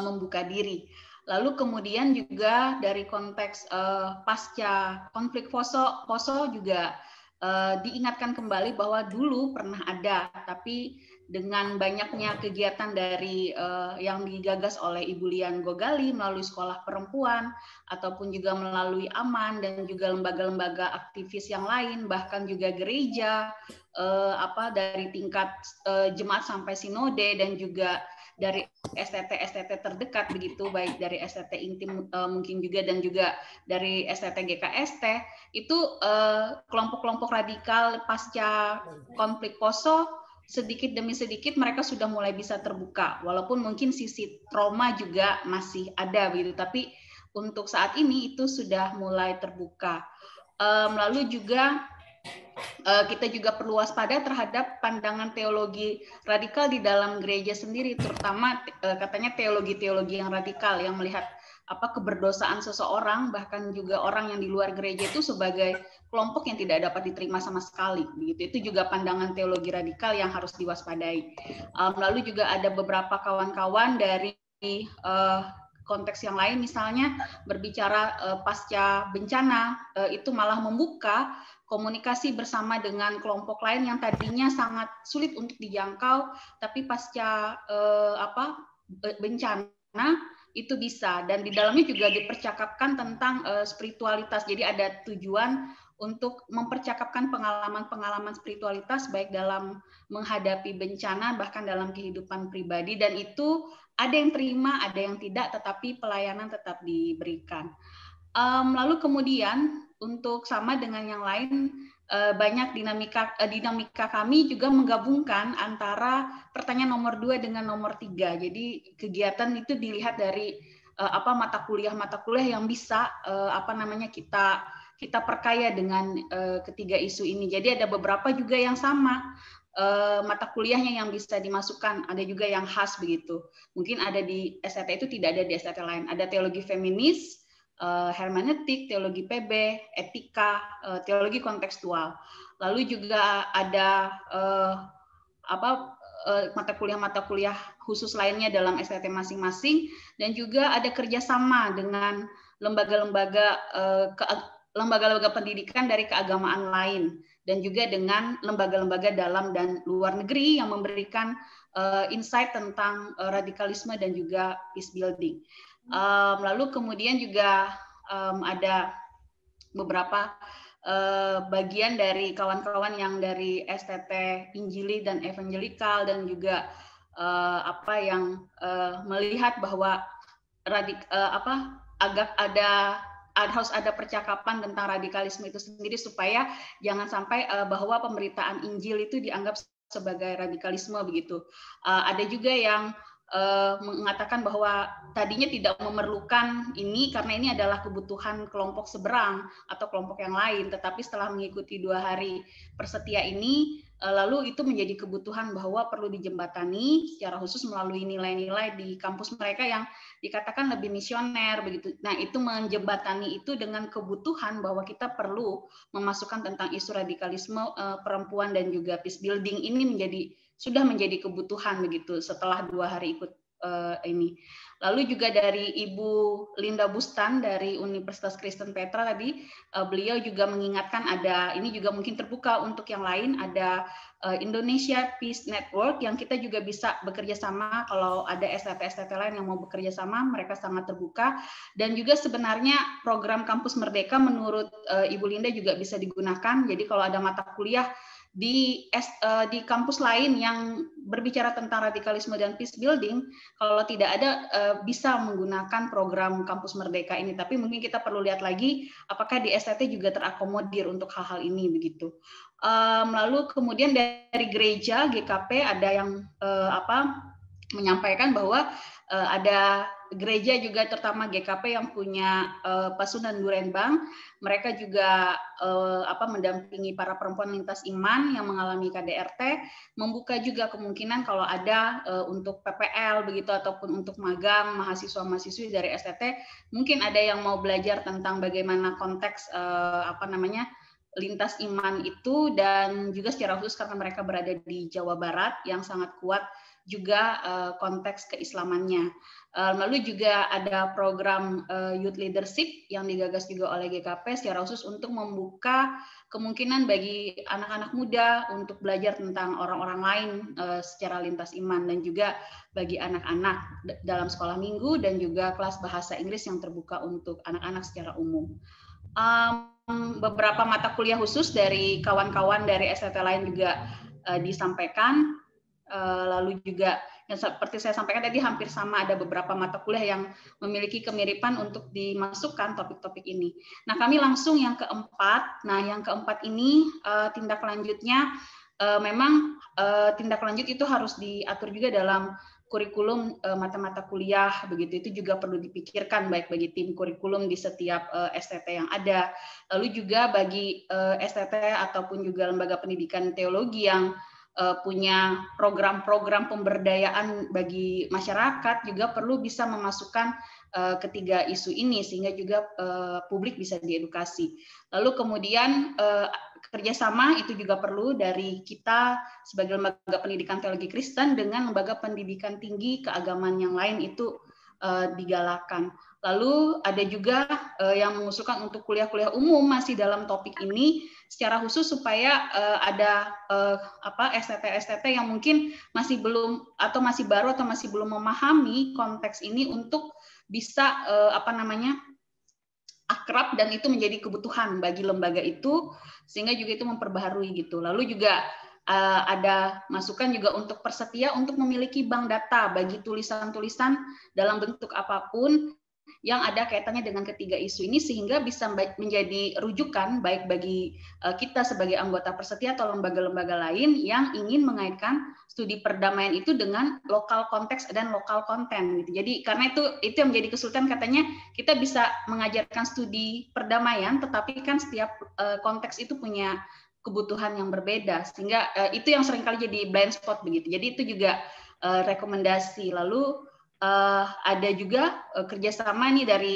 membuka diri. Lalu kemudian juga dari konteks pasca konflik Poso juga diingatkan kembali bahwa dulu pernah ada, tapi dengan banyaknya kegiatan dari yang digagas oleh Ibu Lian Gogali melalui sekolah perempuan ataupun juga melalui AMAN dan juga lembaga-lembaga aktivis yang lain, bahkan juga gereja dari tingkat jemaat sampai sinode dan juga dari STT terdekat begitu, baik dari STT intim mungkin juga dan juga dari STT GKST itu kelompok-kelompok radikal pasca konflik Poso sedikit demi sedikit mereka sudah mulai bisa terbuka, walaupun mungkin sisi trauma juga masih ada begitu, tapi untuk saat ini itu sudah mulai terbuka. Lalu juga kita juga perlu waspada terhadap pandangan teologi radikal di dalam gereja sendiri, terutama katanya teologi-teologi yang radikal yang melihat keberdosaan seseorang, bahkan juga orang yang di luar gereja itu sebagai kelompok yang tidak dapat diterima sama sekali. Begitu. Itu juga pandangan teologi radikal yang harus diwaspadai. Lalu juga ada beberapa kawan-kawan dari konteks yang lain, misalnya berbicara pasca bencana, itu malah membuka komunikasi bersama dengan kelompok lain yang tadinya sangat sulit untuk dijangkau, tapi pasca bencana itu bisa, dan di dalamnya juga dipercakapkan tentang spiritualitas. Jadi ada tujuan untuk mempercakapkan pengalaman-pengalaman spiritualitas baik dalam menghadapi bencana bahkan dalam kehidupan pribadi, dan itu ada yang terima, ada yang tidak, tetapi pelayanan tetap diberikan. Lalu kemudian untuk sama dengan yang lain, banyak dinamika kami juga menggabungkan antara pertanyaan nomor 2 dengan nomor 3. Jadi kegiatan itu dilihat dari mata kuliah yang bisa kita perkaya dengan ketiga isu ini. Jadi ada beberapa juga yang sama. mata kuliahnya yang bisa dimasukkan, ada juga yang khas begitu. Mungkin ada di STT itu, tidak ada di STT lain. Ada teologi feminis, hermeneutik, teologi PB, etika, teologi kontekstual. Lalu juga ada mata kuliah khusus lainnya dalam STT masing-masing, dan juga ada kerjasama dengan lembaga-lembaga pendidikan dari keagamaan lain, dan juga dengan lembaga-lembaga dalam dan luar negeri yang memberikan insight tentang radikalisme dan juga peace building. Lalu kemudian juga ada beberapa bagian dari kawan-kawan yang dari STT Injili dan Evangelikal, dan juga yang melihat bahwa harus ada percakapan tentang radikalisme itu sendiri, supaya jangan sampai bahwa pemberitaan Injil itu dianggap sebagai radikalisme begitu. Ada juga yang mengatakan bahwa tadinya tidak memerlukan ini karena ini adalah kebutuhan kelompok seberang atau kelompok yang lain, tetapi setelah mengikuti 2 hari persetia ini, lalu itu menjadi kebutuhan bahwa perlu dijembatani secara khusus melalui nilai-nilai di kampus mereka yang dikatakan lebih misioner begitu. Nah, itu menjembatani itu dengan kebutuhan bahwa kita perlu memasukkan tentang isu radikalisme perempuan dan juga peace building ini sudah menjadi kebutuhan begitu setelah 2 hari ikut ini. Lalu juga dari Ibu Linda Bustan dari Universitas Kristen Petra tadi, beliau juga mengingatkan ini juga mungkin terbuka untuk yang lain, ada Indonesia Peace Network yang kita juga bisa bekerja sama. Kalau ada STT lain yang mau bekerja sama, mereka sangat terbuka. Dan juga sebenarnya program Kampus Merdeka menurut Ibu Linda juga bisa digunakan. Jadi kalau ada mata kuliah di kampus lain yang berbicara tentang radikalisme dan peace building, kalau tidak ada bisa menggunakan program Kampus Merdeka ini. Tapi mungkin kita perlu lihat lagi apakah di STT juga terakomodir untuk hal-hal ini begitu. Lalu kemudian dari gereja GKP ada yang menyampaikan bahwa ada gereja juga terutama GKP yang punya Pasundan Durembang, mereka juga mendampingi para perempuan lintas iman yang mengalami KDRT, membuka juga kemungkinan kalau ada untuk PPL begitu ataupun untuk magang mahasiswa-mahasiswi dari STT, mungkin ada yang mau belajar tentang bagaimana konteks lintas iman itu, dan juga secara khusus karena mereka berada di Jawa Barat yang sangat kuat juga konteks keislamannya. Lalu juga ada program Youth Leadership yang digagas juga oleh GKP secara khusus untuk membuka kemungkinan bagi anak-anak muda untuk belajar tentang orang-orang lain secara lintas iman, dan juga bagi anak-anak dalam sekolah minggu dan juga kelas bahasa Inggris yang terbuka untuk anak-anak secara umum. Beberapa mata kuliah khusus dari kawan-kawan dari STT lain juga disampaikan. Lalu juga yang seperti saya sampaikan tadi hampir sama, ada beberapa mata kuliah yang memiliki kemiripan untuk dimasukkan topik-topik ini. Nah, kami langsung yang keempat. Nah, yang keempat ini tindak lanjutnya memang tindak lanjut itu harus diatur juga dalam kurikulum mata-mata kuliah begitu. Itu juga perlu dipikirkan baik bagi tim kurikulum di setiap STT yang ada. Lalu juga bagi STT ataupun juga lembaga pendidikan teologi yang punya program-program pemberdayaan bagi masyarakat juga perlu bisa memasukkan ketiga isu ini sehingga juga publik bisa diedukasi. Lalu kemudian kerjasama itu juga perlu dari kita sebagai lembaga pendidikan teologi Kristen dengan lembaga pendidikan tinggi keagamaan yang lain itu digalakan. Lalu ada juga yang mengusulkan untuk kuliah-kuliah umum masih dalam topik ini secara khusus supaya ada STT-STT yang mungkin masih belum atau masih baru atau masih belum memahami konteks ini untuk bisa akrab dan itu menjadi kebutuhan bagi lembaga itu sehingga juga itu memperbaharui gitu. Lalu juga ada masukan juga untuk persetia untuk memiliki bank data bagi tulisan-tulisan dalam bentuk apapun yang ada kaitannya dengan ketiga isu ini sehingga bisa menjadi rujukan baik bagi kita sebagai anggota persetia atau lembaga-lembaga lain yang ingin mengaitkan studi perdamaian itu dengan lokal konteks dan lokal konten gitu. Jadi karena itu yang menjadi kesulitan, katanya kita bisa mengajarkan studi perdamaian tetapi kan setiap konteks itu punya kebutuhan yang berbeda, sehingga itu yang seringkali jadi blind spot begitu. Jadi itu juga rekomendasi. Lalu ada juga kerjasama nih dari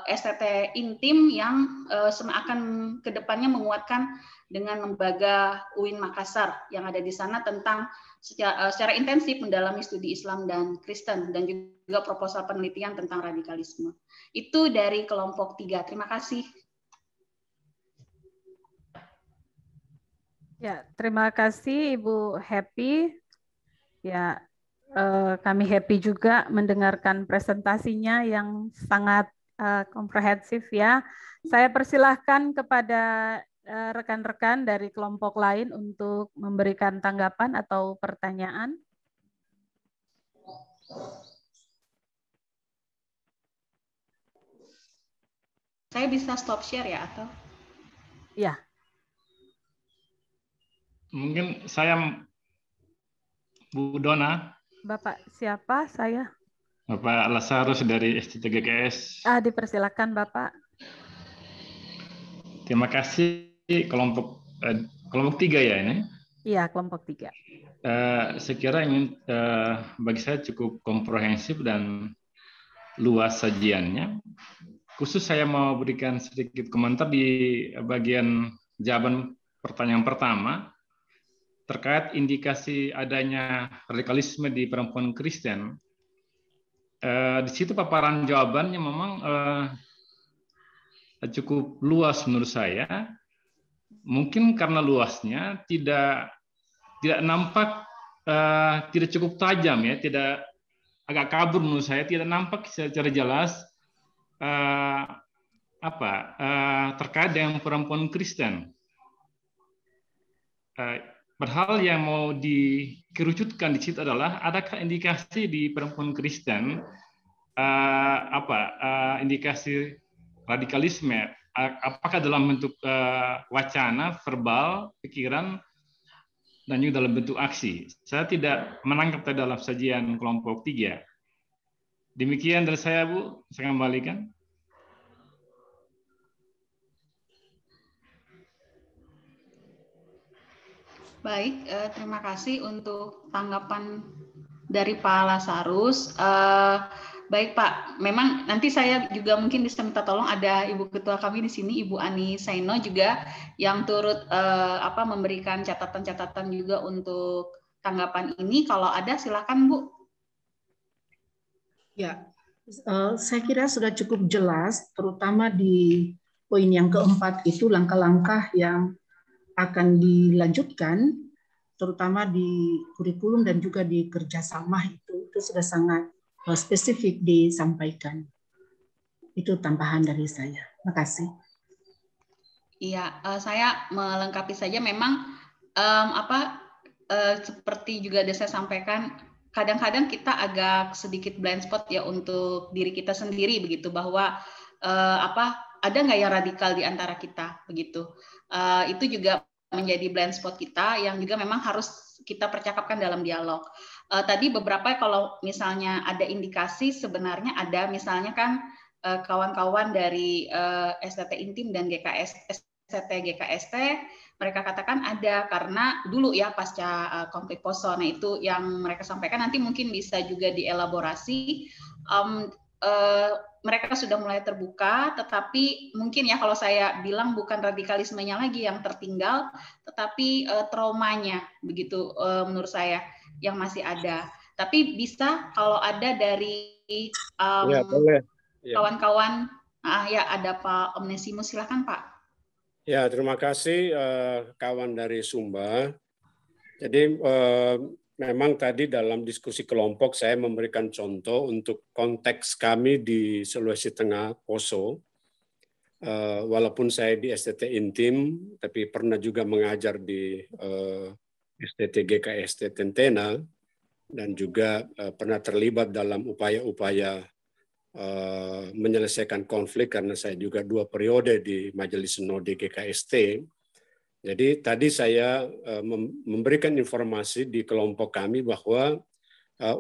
STT Intim yang akan kedepannya menguatkan dengan lembaga UIN Makassar yang ada di sana tentang secara intensif mendalami studi Islam dan Kristen dan juga proposal penelitian tentang radikalisme. Itu dari kelompok 3. Terima kasih. Ya, terima kasih Ibu Happy. Ya, kami happy juga mendengarkan presentasinya yang sangat komprehensif ya. Saya persilahkan kepada rekan-rekan dari kelompok lain untuk memberikan tanggapan atau pertanyaan. Saya bisa stop share ya atau? Ya. Mungkin saya Bu Dona. Bapak siapa saya? Bapak Lasarus dari STT-GKS. Dipersilakan Bapak. Terima kasih kelompok 3 ya ini. Iya, kelompok 3. Saya kira ini bagi saya cukup komprehensif dan luas sajiannya. Khusus saya mau berikan sedikit komentar di bagian jawaban pertanyaan pertama terkait indikasi adanya radikalisme di perempuan Kristen. Di situ paparan jawabannya memang cukup luas menurut saya. Mungkin karena luasnya tidak nampak, tidak cukup tajam ya, tidak agak kabur menurut saya, tidak nampak secara jelas terkait dengan perempuan Kristen. Padahal yang mau dikerucutkan di situ adalah adakah indikasi di perempuan Kristen indikasi radikalisme, apakah dalam bentuk wacana, verbal, pikiran, dan juga dalam bentuk aksi. Saya tidak menangkap dalam sajian kelompok 3. Demikian dari saya, Bu. Saya kembalikan. Baik, terima kasih untuk tanggapan dari Pak Lasarus. Baik Pak, memang nanti saya juga mungkin bisa minta tolong ada Ibu Ketua kami di sini, Ibu Ani Saino juga yang turut memberikan catatan-catatan juga untuk tanggapan ini. Kalau ada silakan Bu. Ya, saya kira sudah cukup jelas, terutama di poin yang keempat itu langkah-langkah yang akan dilanjutkan, terutama di kurikulum dan juga di kerjasama itu sudah sangat spesifik disampaikan. Itu tambahan dari saya. Terima kasih. Iya, saya melengkapi saja. Memang seperti juga ada saya sampaikan, kadang-kadang kita agak sedikit blind spot ya untuk diri kita sendiri begitu, bahwa ada nggak yang radikal di antara kita begitu. Itu juga menjadi blind spot kita yang juga memang harus kita percakapkan dalam dialog. Tadi beberapa kalau misalnya ada indikasi sebenarnya ada misalnya kan kawan-kawan dari STT Intim dan STT GKST mereka katakan ada karena dulu ya pasca konflik Poso. Nah itu yang mereka sampaikan, nanti mungkin bisa juga dielaborasi. Mereka sudah mulai terbuka, tetapi mungkin ya kalau saya bilang bukan radikalismenya lagi yang tertinggal, tetapi traumanya begitu menurut saya yang masih ada. Tapi bisa kalau ada dari kawan-kawan, ya ada Pak Omnesimus, silakan Pak. Ya, terima kasih kawan dari Sumba. Jadi memang tadi dalam diskusi kelompok saya memberikan contoh untuk konteks kami di Sulawesi Tengah, Poso. Walaupun saya di STT Intim, tapi pernah juga mengajar di STT GKST Tentena, dan juga pernah terlibat dalam upaya-upaya menyelesaikan konflik karena saya juga 2 periode di Majelis Sinode GKST. Jadi tadi saya memberikan informasi di kelompok kami bahwa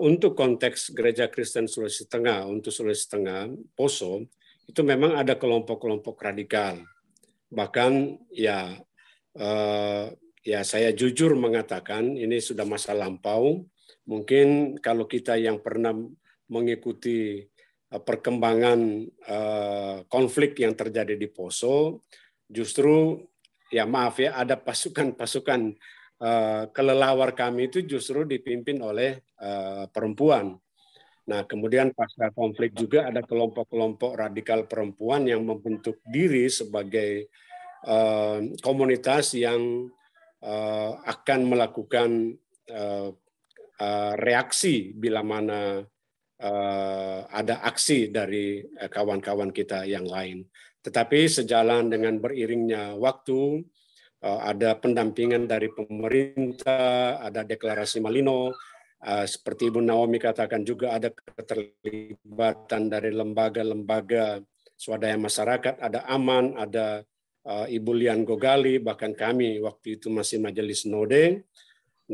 untuk konteks Gereja Kristen Sulawesi Tengah, untuk Sulawesi Tengah, Poso, itu memang ada kelompok-kelompok radikal. Bahkan ya ya saya jujur mengatakan ini sudah masa lampau. Mungkin kalau kita yang pernah mengikuti perkembangan konflik yang terjadi di Poso, justru ya maaf ya ada pasukan-pasukan kelelawar kami itu justru dipimpin oleh perempuan. Nah, kemudian pasca konflik juga ada kelompok-kelompok radikal perempuan yang membentuk diri sebagai komunitas yang akan melakukan reaksi bila mana ada aksi dari kawan-kawan kita yang lain. Tetapi sejalan dengan beriringnya waktu, ada pendampingan dari pemerintah, ada deklarasi Malino, seperti Ibu Naomi katakan juga ada keterlibatan dari lembaga-lembaga swadaya masyarakat, ada AMAN, ada Ibu Lian Gogali, bahkan kami waktu itu masih Majelis Node.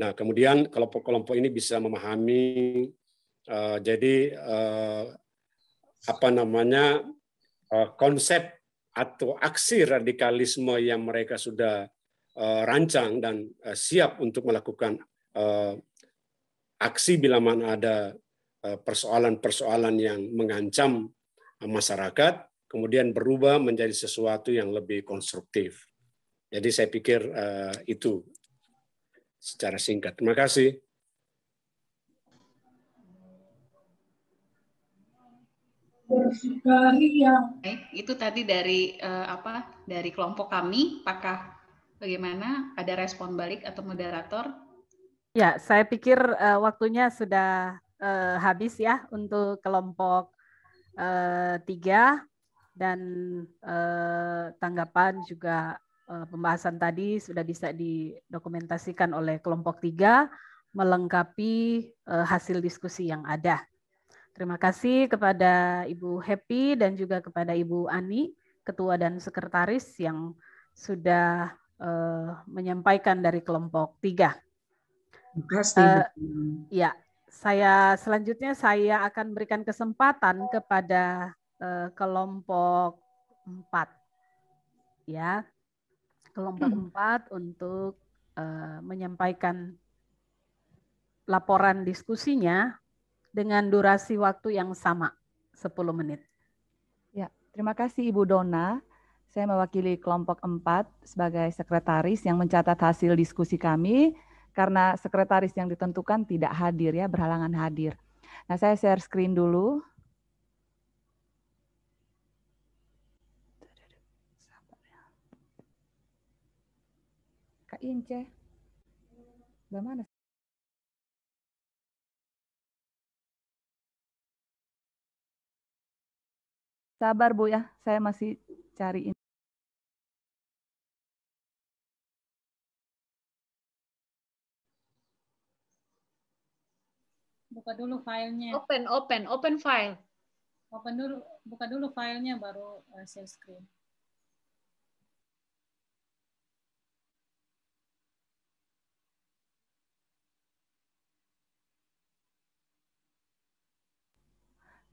Nah, kemudian kelompok-kelompok ini bisa memahami, konsep atau aksi radikalisme yang mereka sudah rancang dan siap untuk melakukan aksi bila mana ada persoalan-persoalan yang mengancam masyarakat, kemudian berubah menjadi sesuatu yang lebih konstruktif. Jadi saya pikir itu secara singkat. Terima kasih. Itu tadi dari dari kelompok kami. Apakah bagaimana? Ada respon balik atau moderator? Ya, saya pikir waktunya sudah habis ya untuk kelompok 3 dan tanggapan juga pembahasan tadi sudah bisa didokumentasikan oleh kelompok 3 melengkapi hasil diskusi yang ada. Terima kasih kepada Ibu Happy dan juga kepada Ibu Ani, Ketua dan Sekretaris yang sudah menyampaikan dari kelompok 3. Terima kasih. Ya, selanjutnya saya akan berikan kesempatan kepada kelompok 4. Ya, kelompok 4 untuk menyampaikan laporan diskusinya dengan durasi waktu yang sama, 10 menit. Ya, terima kasih Ibu Dona. Saya mewakili kelompok 4 sebagai sekretaris yang mencatat hasil diskusi kami. Karena sekretaris yang ditentukan tidak hadir ya, berhalangan hadir. Nah, saya share screen dulu. Kak Ince, bagaimana? Sabar Bu ya, saya masih cariin. Buka dulu filenya. Open file. Buka dulu filenya baru share screen.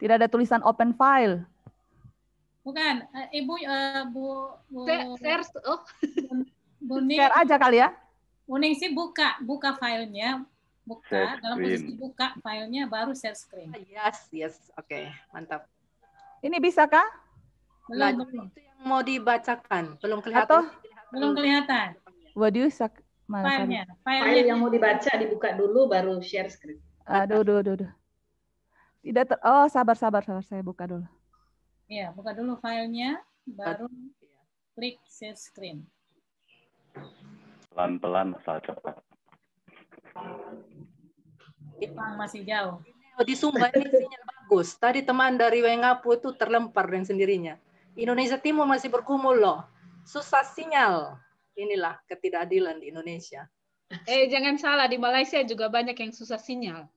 Tidak ada tulisan open file. Bukan, Ibu Share, share aja kali ya. Bu Ningsi buka filenya. Buka, dalam posisi buka filenya baru share screen. Yes, oke, mantap. Ini bisa kah? Belum. Itu yang mau dibacakan, belum kelihatan. Belum kelihatan. Waduh, File yang mau dibaca dibuka dulu baru share screen. Aduh. Tidak sabar, saya buka dulu. Iya, buka dulu filenya, baru klik share screen. Pelan-pelan asal cepat. Masih jauh. Di Sumba ini sinyal bagus. Tadi teman dari Wengapu itu terlempar dengan sendirinya. Indonesia Timur masih bergumul loh. Susah sinyal. Inilah ketidakadilan di Indonesia. Jangan salah, di Malaysia juga banyak yang susah sinyal.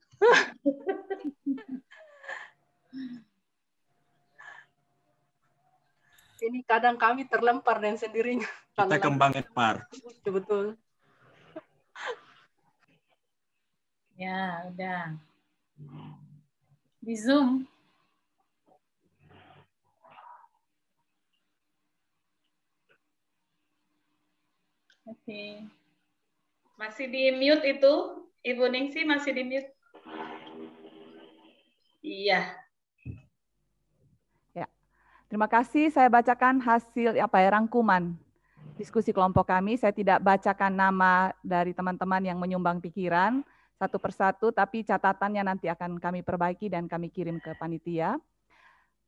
Ini kadang kami terlempar dengan sendirinya. Kita kembangin par. Betul. Ya, udah. Di Zoom. Oke. Masih di mute itu, Ibu Ningsi masih di mute. Iya. Ya. Terima kasih. Saya bacakan hasil rangkuman diskusi kelompok kami. Saya tidak bacakan nama dari teman-teman yang menyumbang pikiran satu persatu, tapi catatannya nanti akan kami perbaiki dan kami kirim ke panitia.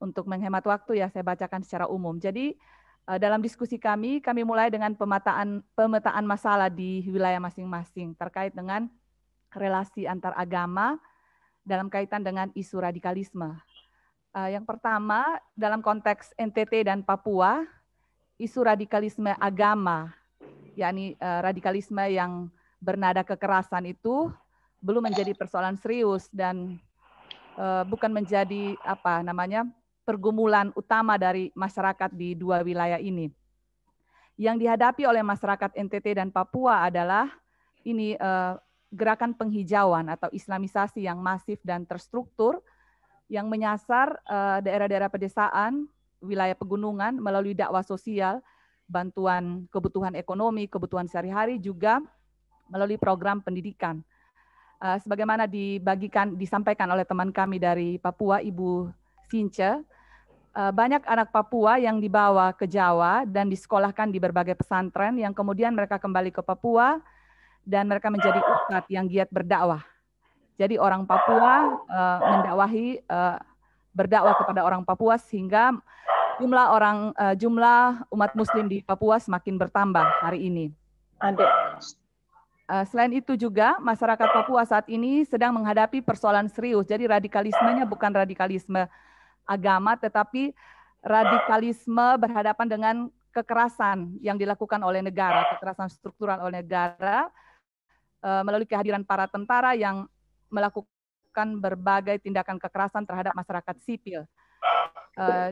Untuk menghemat waktu ya, saya bacakan secara umum. Jadi dalam diskusi kami mulai dengan pemetaan masalah di wilayah masing-masing terkait dengan relasi antar agama dalam kaitan dengan isu radikalisme. Yang pertama, dalam konteks NTT dan Papua, isu radikalisme agama, yakni radikalisme yang bernada kekerasan itu belum menjadi persoalan serius dan bukan menjadi pergumulan utama dari masyarakat di dua wilayah ini. Yang dihadapi oleh masyarakat NTT dan Papua adalah gerakan penghijauan atau islamisasi yang masif dan terstruktur yang menyasar daerah-daerah pedesaan, wilayah pegunungan melalui dakwah sosial, bantuan kebutuhan ekonomi, kebutuhan sehari-hari, juga melalui program pendidikan. Sebagaimana disampaikan oleh teman kami dari Papua, Ibu Since, banyak anak Papua yang dibawa ke Jawa dan disekolahkan di berbagai pesantren yang kemudian mereka kembali ke Papua dan mereka menjadi ustadz yang giat berdakwah. Jadi orang Papua berdakwah kepada orang Papua sehingga jumlah umat Muslim di Papua semakin bertambah hari ini. Selain itu juga masyarakat Papua saat ini sedang menghadapi persoalan serius. Jadi radikalismenya bukan radikalisme agama, tetapi radikalisme berhadapan dengan kekerasan yang dilakukan oleh negara, kekerasan struktural oleh negara melalui kehadiran para tentara yang melakukan berbagai tindakan kekerasan terhadap masyarakat sipil.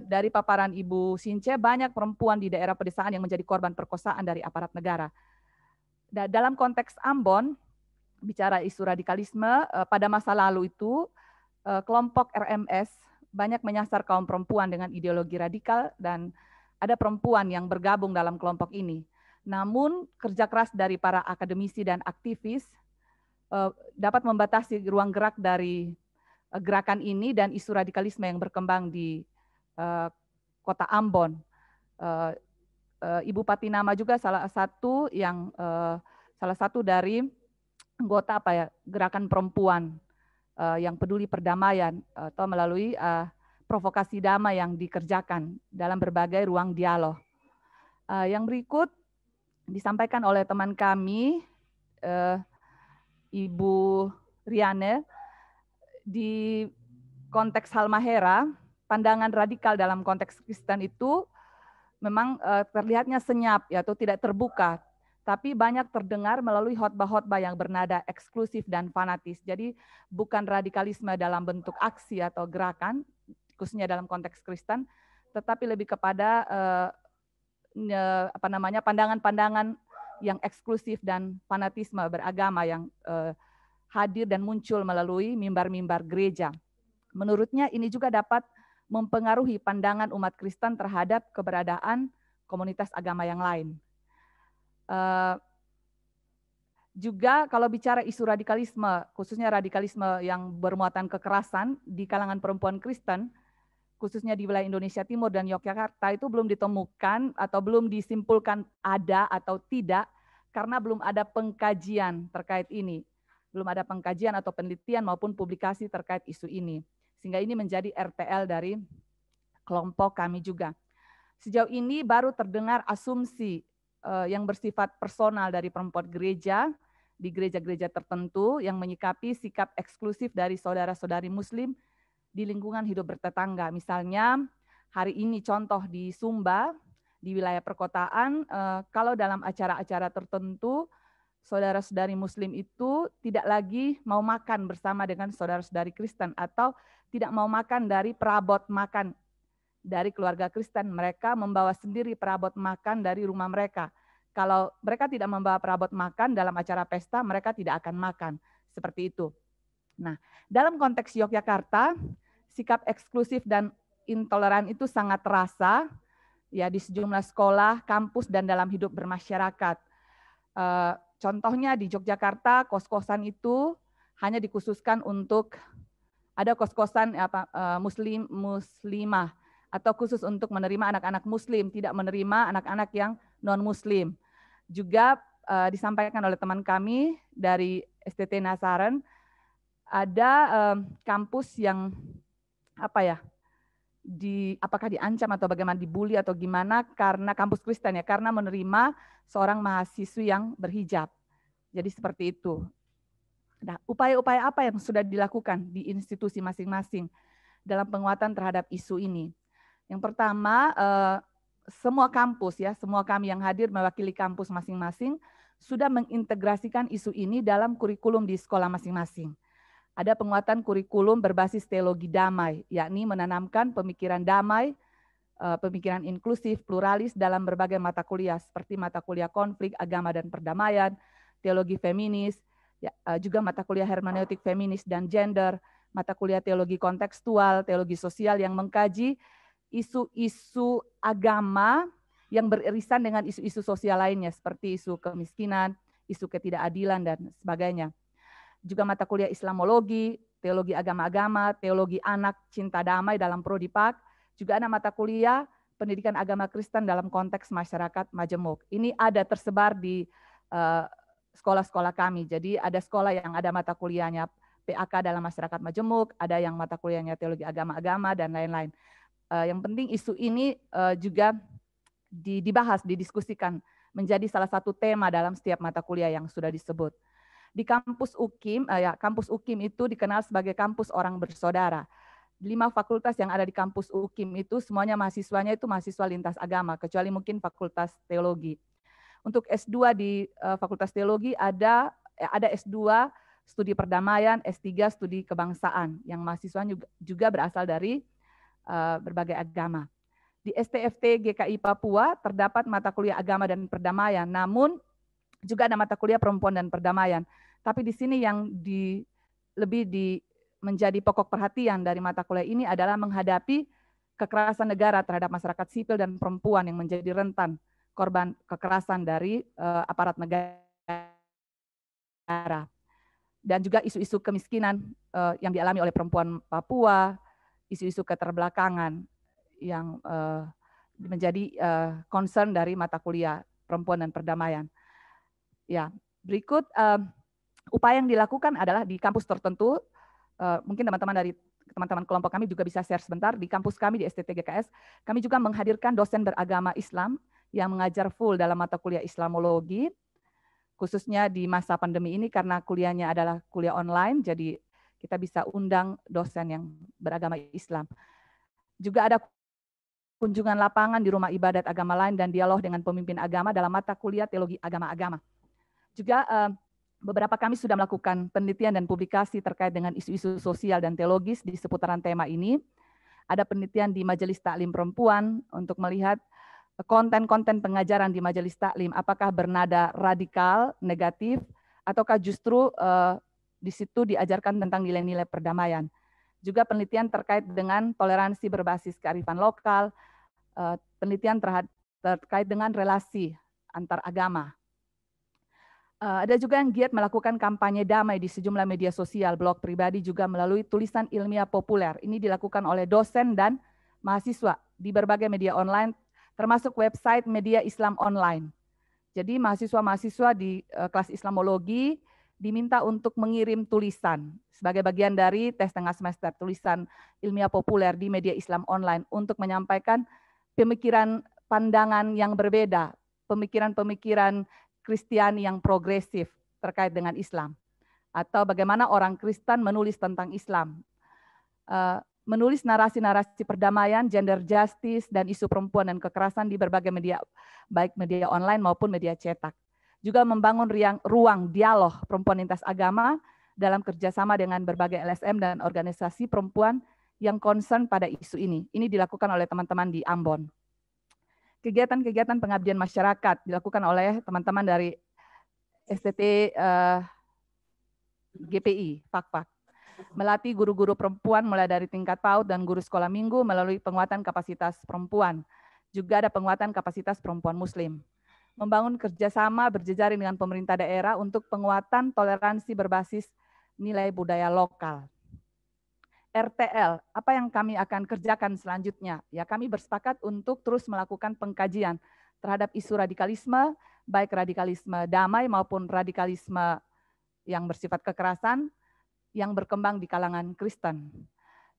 Dari paparan Ibu Since, banyak perempuan di daerah pedesaan yang menjadi korban perkosaan dari aparat negara. Dalam konteks Ambon, bicara isu radikalisme, pada masa lalu itu kelompok RMS banyak menyasar kaum perempuan dengan ideologi radikal dan ada perempuan yang bergabung dalam kelompok ini. Namun kerja keras dari para akademisi dan aktivis dapat membatasi ruang gerak dari gerakan ini dan isu radikalisme yang berkembang di kota Ambon. Ibu Patinama juga salah satu dari anggota gerakan perempuan yang peduli perdamaian atau melalui provokasi damai yang dikerjakan dalam berbagai ruang dialog. Yang berikut disampaikan oleh teman kami Ibu Riane di konteks Halmahera, pandangan radikal dalam konteks Kristen itu memang terlihatnya senyap atau tidak terbuka, tapi banyak terdengar melalui khotbah-khotbah yang bernada eksklusif dan fanatis. Jadi bukan radikalisme dalam bentuk aksi atau gerakan, khususnya dalam konteks Kristen, tetapi lebih kepada pandangan-pandangan yang eksklusif dan fanatisme beragama yang hadir dan muncul melalui mimbar-mimbar gereja. Menurutnya ini juga dapat mempengaruhi pandangan umat Kristen terhadap keberadaan komunitas agama yang lain. Juga kalau bicara isu radikalisme, khususnya radikalisme yang bermuatan kekerasan di kalangan perempuan Kristen, khususnya di wilayah Indonesia Timur dan Yogyakarta, itu belum ditemukan atau belum disimpulkan ada atau tidak, karena belum ada pengkajian terkait ini. Belum ada pengkajian atau penelitian maupun publikasi terkait isu ini. Sehingga ini menjadi RTL dari kelompok kami juga. Sejauh ini baru terdengar asumsi yang bersifat personal dari perempuan gereja, di gereja-gereja tertentu yang menyikapi sikap eksklusif dari saudara-saudari Muslim di lingkungan hidup bertetangga. Misalnya hari ini contoh di Sumba, di wilayah perkotaan, kalau dalam acara-acara tertentu, saudara-saudari Muslim itu tidak lagi mau makan bersama dengan saudara-saudari Kristen atau tidak mau makan dari perabot makan dari keluarga Kristen. Mereka membawa sendiri perabot makan dari rumah mereka. Kalau mereka tidak membawa perabot makan dalam acara pesta, mereka tidak akan makan. Seperti itu. Nah, dalam konteks Yogyakarta, sikap eksklusif dan intoleran itu sangat terasa ya di sejumlah sekolah, kampus, dan dalam hidup bermasyarakat. Contohnya di Yogyakarta, kos-kosan itu hanya dikhususkan untuk ada kos-kosan muslimah atau khusus untuk menerima anak-anak muslim, tidak menerima anak-anak yang non-muslim. Juga disampaikan oleh teman kami dari STT Nasaran, ada kampus yang apakah diancam atau bagaimana, dibully atau gimana, karena kampus Kristen ya, karena menerima seorang mahasiswi yang berhijab. Jadi seperti itu. Nah, upaya-upaya apa yang sudah dilakukan di institusi masing-masing dalam penguatan terhadap isu ini? Yang pertama, semua kampus ya, semua kami yang hadir mewakili kampus masing-masing sudah mengintegrasikan isu ini dalam kurikulum di sekolah masing-masing. Ada penguatan kurikulum berbasis teologi damai, yakni menanamkan pemikiran damai, pemikiran inklusif, pluralis dalam berbagai mata kuliah, seperti mata kuliah konflik, agama dan perdamaian, teologi feminis, juga mata kuliah hermeneutik feminis dan gender, mata kuliah teologi kontekstual, teologi sosial yang mengkaji isu-isu agama yang beririsan dengan isu-isu sosial lainnya, seperti isu kemiskinan, isu ketidakadilan, dan sebagainya. Juga mata kuliah Islamologi, teologi agama-agama, teologi anak, cinta damai dalam Prodipak. Juga ada mata kuliah pendidikan agama Kristen dalam konteks masyarakat majemuk. Ini ada tersebar di sekolah-sekolah kami. Jadi ada sekolah yang ada mata kuliahnya PAK dalam masyarakat majemuk, ada yang mata kuliahnya teologi agama-agama, dan lain-lain. Yang penting isu ini juga dibahas, didiskusikan, menjadi salah satu tema dalam setiap mata kuliah yang sudah disebut. Di kampus UKIM, kampus UKIM itu dikenal sebagai kampus orang bersaudara. 5 fakultas yang ada di kampus UKIM itu semuanya mahasiswanya itu mahasiswa lintas agama, kecuali mungkin fakultas teologi. Untuk S2 di fakultas teologi ada S2 studi perdamaian, S3 studi kebangsaan, yang mahasiswanya juga berasal dari berbagai agama. Di STFT GKI Papua terdapat mata kuliah agama dan perdamaian, namun juga ada mata kuliah perempuan dan perdamaian. Tapi di sini yang menjadi pokok perhatian dari mata kuliah ini adalah menghadapi kekerasan negara terhadap masyarakat sipil dan perempuan yang menjadi rentan korban kekerasan dari aparat negara. Dan juga isu-isu kemiskinan yang dialami oleh perempuan Papua, isu-isu keterbelakangan yang menjadi concern dari mata kuliah perempuan dan perdamaian. Ya, berikut upaya yang dilakukan adalah di kampus tertentu, mungkin teman-teman kelompok kami juga bisa share sebentar, di kampus kami di STT GKS, kami juga menghadirkan dosen beragama Islam yang mengajar full dalam mata kuliah Islamologi, khususnya di masa pandemi ini karena kuliahnya adalah kuliah online, jadi kita bisa undang dosen yang beragama Islam. Juga ada kunjungan lapangan di rumah ibadat agama lain dan dialog dengan pemimpin agama dalam mata kuliah teologi agama-agama. Juga beberapa kami sudah melakukan penelitian dan publikasi terkait dengan isu-isu sosial dan teologis di seputaran tema ini. Ada penelitian di Majelis Taklim Perempuan untuk melihat konten-konten pengajaran di Majelis Taklim, apakah bernada radikal, negatif, ataukah justru di situ diajarkan tentang nilai-nilai perdamaian. Juga penelitian terkait dengan toleransi berbasis kearifan lokal, penelitian terkait dengan relasi antar agama. Ada juga yang giat melakukan kampanye damai di sejumlah media sosial, blog pribadi, juga melalui tulisan ilmiah populer. Ini dilakukan oleh dosen dan mahasiswa di berbagai media online, termasuk website media Islam online. Jadi mahasiswa-mahasiswa di kelas Islamologi diminta untuk mengirim tulisan sebagai bagian dari tes tengah semester, tulisan ilmiah populer di media Islam online untuk menyampaikan pemikiran pandangan yang berbeda, pemikiran-pemikiran Kristiani yang progresif terkait dengan Islam, atau bagaimana orang Kristen menulis tentang Islam, menulis narasi-narasi perdamaian, gender justice, dan isu perempuan dan kekerasan di berbagai media, baik media online maupun media cetak. Juga membangun ruang dialog perempuan lintas agama dalam kerjasama dengan berbagai LSM dan organisasi perempuan yang concern pada isu ini. Ini dilakukan oleh teman-teman di Ambon. Kegiatan-kegiatan pengabdian masyarakat dilakukan oleh teman-teman dari STT GPI, FAKFAK. Melatih guru-guru perempuan mulai dari tingkat PAUD dan guru sekolah minggu melalui penguatan kapasitas perempuan. Juga ada penguatan kapasitas perempuan muslim. membangun kerjasama berjejaring dengan pemerintah daerah untuk penguatan toleransi berbasis nilai budaya lokal. RTL, apa yang kami akan kerjakan selanjutnya? Ya, kami bersepakat untuk terus melakukan pengkajian terhadap isu radikalisme, baik radikalisme damai maupun radikalisme yang bersifat kekerasan yang berkembang di kalangan Kristen.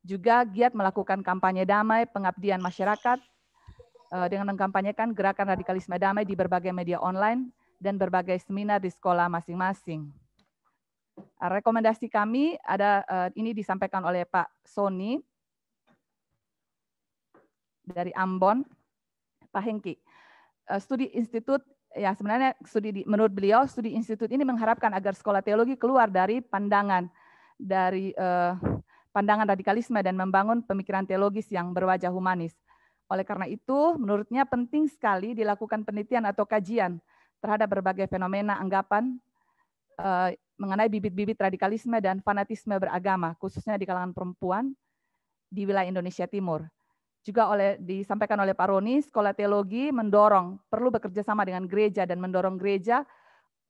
Juga giat melakukan kampanye damai, pengabdian masyarakat dengan mengkampanyekan gerakan radikalisme damai di berbagai media online dan berbagai seminar di sekolah masing-masing. Rekomendasi kami ada ini disampaikan oleh Pak Sony dari Ambon, Pak Hengki. Studi institut, ya sebenarnya menurut beliau studi institut ini mengharapkan agar sekolah teologi keluar dari pandangan radikalisme dan membangun pemikiran teologis yang berwajah humanis. Oleh karena itu, menurutnya penting sekali dilakukan penelitian atau kajian terhadap berbagai fenomena anggapan mengenai bibit-bibit radikalisme dan fanatisme beragama, khususnya di kalangan perempuan di wilayah Indonesia Timur. Juga disampaikan oleh Pak Roni, Sekolah Teologi mendorong perlu bekerja sama dengan gereja dan mendorong gereja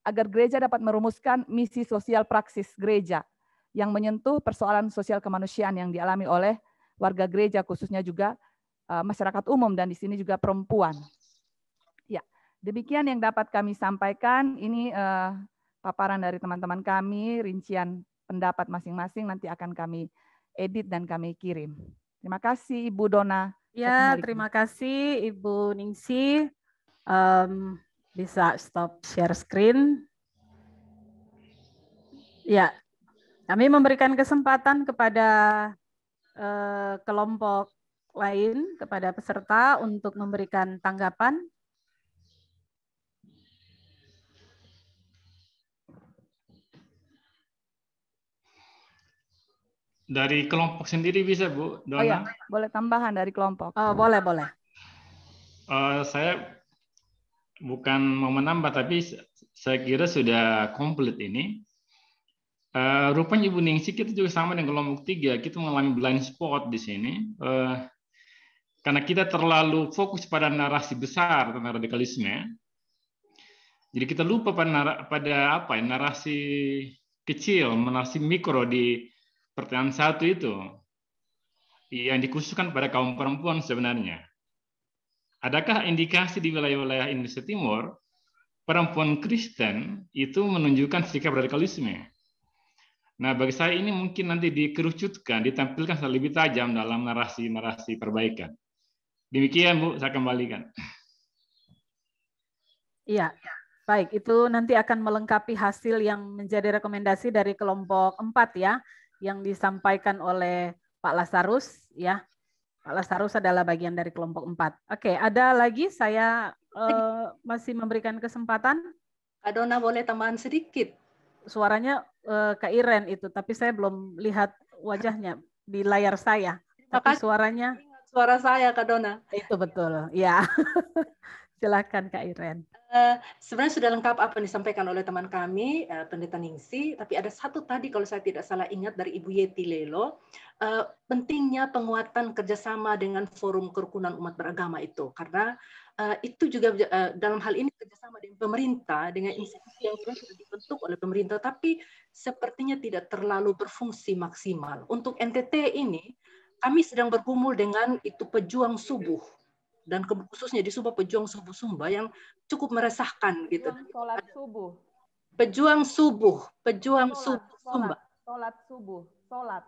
agar gereja dapat merumuskan misi sosial praksis gereja yang menyentuh persoalan sosial kemanusiaan yang dialami oleh warga gereja, khususnya juga masyarakat umum dan di sini juga perempuan. Ya, demikian yang dapat kami sampaikan. Ini paparan dari teman-teman kami, rincian pendapat masing-masing nanti akan kami edit dan kami kirim. Terima kasih Ibu Dona. Ya, terima kasih Ibu Ningsi. Bisa stop share screen. Ya, kami memberikan kesempatan kepada kelompok lain, kepada peserta untuk memberikan tanggapan. Dari kelompok sendiri bisa, Bu Dona? Oh ya, boleh tambahan dari kelompok. Oh, boleh, boleh. Saya bukan mau menambah, tapi saya kira sudah komplit ini. Rupanya Ibu Ningsi kita juga sama dengan kelompok 3, kita mengalami blind spot di sini. Karena kita terlalu fokus pada narasi besar tentang radikalisme. Jadi kita lupa pada narasi kecil, narasi mikro di pertanyaan 1 itu yang dikhususkan pada kaum perempuan sebenarnya. Adakah indikasi di wilayah-wilayah Indonesia Timur perempuan Kristen itu menunjukkan sikap radikalisme? Nah, bagi saya ini mungkin nanti dikerucutkan, ditampilkan lebih tajam dalam narasi-narasi perbaikan. Demikian, Bu, saya kembalikan. Iya, baik. Itu nanti akan melengkapi hasil yang menjadi rekomendasi dari kelompok 4 ya, yang disampaikan oleh Pak Lazarus ya. Pak Lazarus adalah bagian dari kelompok 4. Oke, ada lagi saya masih memberikan kesempatan. Kak Dona boleh tambahan sedikit. Suaranya Kak Iren itu, tapi saya belum lihat wajahnya di layar saya. Tapi suaranya suara saya Kak Dona. Itu betul. Ya. Silakan Kak Iren. Sebenarnya sudah lengkap apa yang disampaikan oleh teman kami, Pendeta Ningsi, tapi ada satu tadi kalau saya tidak salah ingat dari Ibu Yeti Lelo, pentingnya penguatan kerjasama dengan forum kerukunan umat beragama itu, karena itu juga dalam hal ini kerjasama dengan pemerintah, dengan institusi yang sudah dibentuk oleh pemerintah, tapi sepertinya tidak terlalu berfungsi maksimal. Untuk NTT ini, kami sedang bergumul dengan itu pejuang subuh, dan khususnya di Sumba pejuang subuh Sumba yang cukup meresahkan gitu. Sholat subuh. Pejuang subuh Sumba. Sholat subuh, sholat.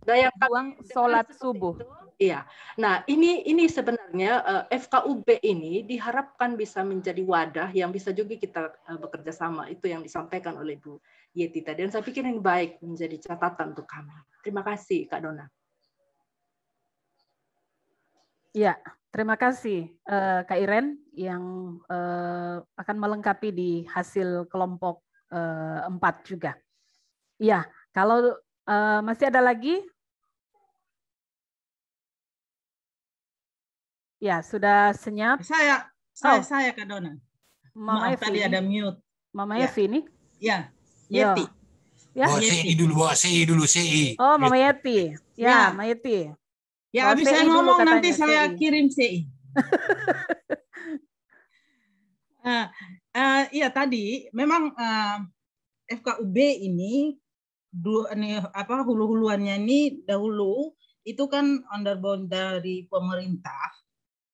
Daya pejuang sholat subuh. Iya. Nah, ini sebenarnya FKUB ini diharapkan bisa menjadi wadah yang bisa juga kita bekerja sama. Itu yang disampaikan oleh Bu Yeti tadi. Dan saya pikir ini baik menjadi catatan untuk kami. Terima kasih, Kak Dona. Ya, terima kasih Kak Iren yang akan melengkapi di hasil kelompok 4 juga. Ya, kalau masih ada lagi? Ya, sudah senyap. Saya Kak Dona. Mama Maaf, tadi ada mute. Mama Evi ini? Ya, Yeti. Ya. Bawa CI dulu, CI. Oh, Mama Yeti. Ya, Mama Yeti. Ya, habis saya ngomong nanti saya kirim CI. Iya tadi memang FKUB ini hulu-huluannya ini dahulu itu kan underbone dari pemerintah,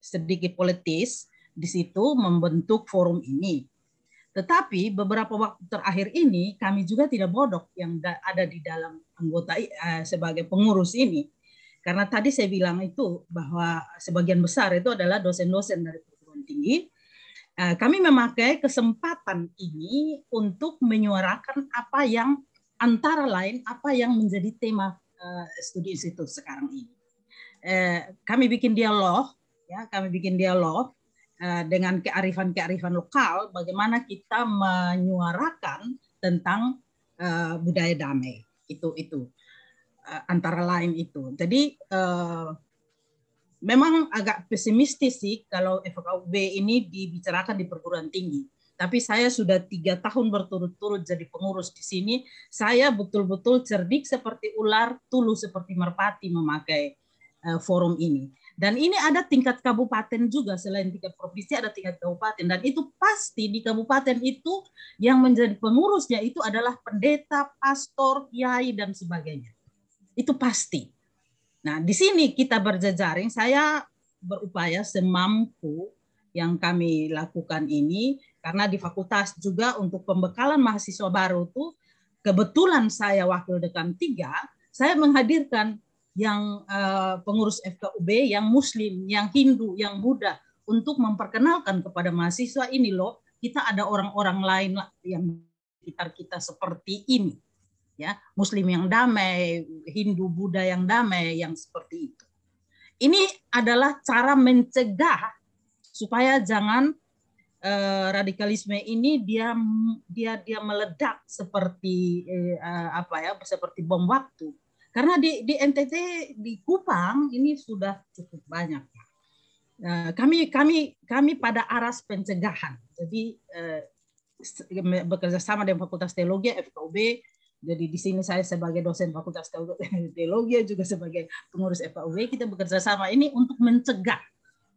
sedikit politis, di situ membentuk forum ini. Tetapi beberapa waktu terakhir ini kami juga tidak bodoh yang ada di dalam anggota sebagai pengurus ini. Karena tadi saya bilang itu bahwa sebagian besar itu adalah dosen-dosen dari perguruan tinggi. Kami memakai kesempatan ini untuk menyuarakan apa yang antara lain apa yang menjadi tema studi institut sekarang ini. Kami bikin dialog, ya, dengan kearifan-kearifan lokal, bagaimana kita menyuarakan tentang budaya damai itu antara lain itu. Jadi memang agak pesimistis sih kalau FKUB ini dibicarakan di perguruan tinggi. Tapi saya sudah 3 tahun berturut-turut jadi pengurus di sini. Saya betul-betul cerdik seperti ular, tulus seperti merpati memakai forum ini. Dan ini ada tingkat kabupaten juga, selain tingkat provinsi ada tingkat kabupaten. Dan itu pasti di kabupaten itu yang menjadi pengurusnya itu adalah pendeta, pastor, kiai, dan sebagainya. Itu pasti. Nah, di sini kita berjejaring, saya berupaya semampu yang kami lakukan ini, karena di fakultas juga untuk pembekalan mahasiswa baru itu, kebetulan saya wakil dekan 3, saya menghadirkan yang pengurus FKUB, yang Muslim, yang Hindu, yang Buddha, untuk memperkenalkan kepada mahasiswa ini loh, kita ada orang-orang lain yang sekitar kita seperti ini. Ya, Muslim yang damai, Hindu, Buddha yang damai, yang seperti itu. Ini adalah cara mencegah supaya jangan radikalisme ini dia meledak seperti seperti bom waktu. Karena di NTT, di Kupang ini sudah cukup banyak. Kami pada aras pencegahan. Jadi bekerja sama dengan Fakultas Teologi FKUB. Jadi di sini saya sebagai dosen Fakultas Teologi juga sebagai pengurus FKUB, kita bekerja sama ini untuk mencegah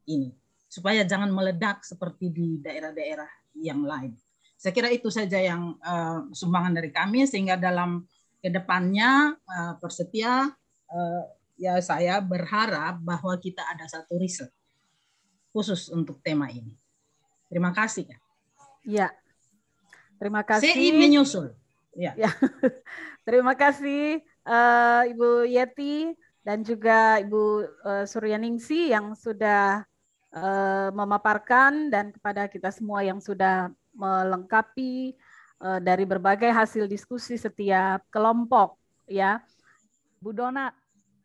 ini supaya jangan meledak seperti di daerah-daerah yang lain. Saya kira itu saja yang sumbangan dari kami, sehingga dalam kedepannya Persetia ya saya berharap bahwa kita ada satu riset khusus untuk tema ini. Terima kasih. Ya, terima kasih. CI menyusul. Ya. Terima kasih Ibu Yeti dan juga Ibu Suryaningsi yang sudah memaparkan, dan kepada kita semua yang sudah melengkapi dari berbagai hasil diskusi setiap kelompok, ya. Bu Dona,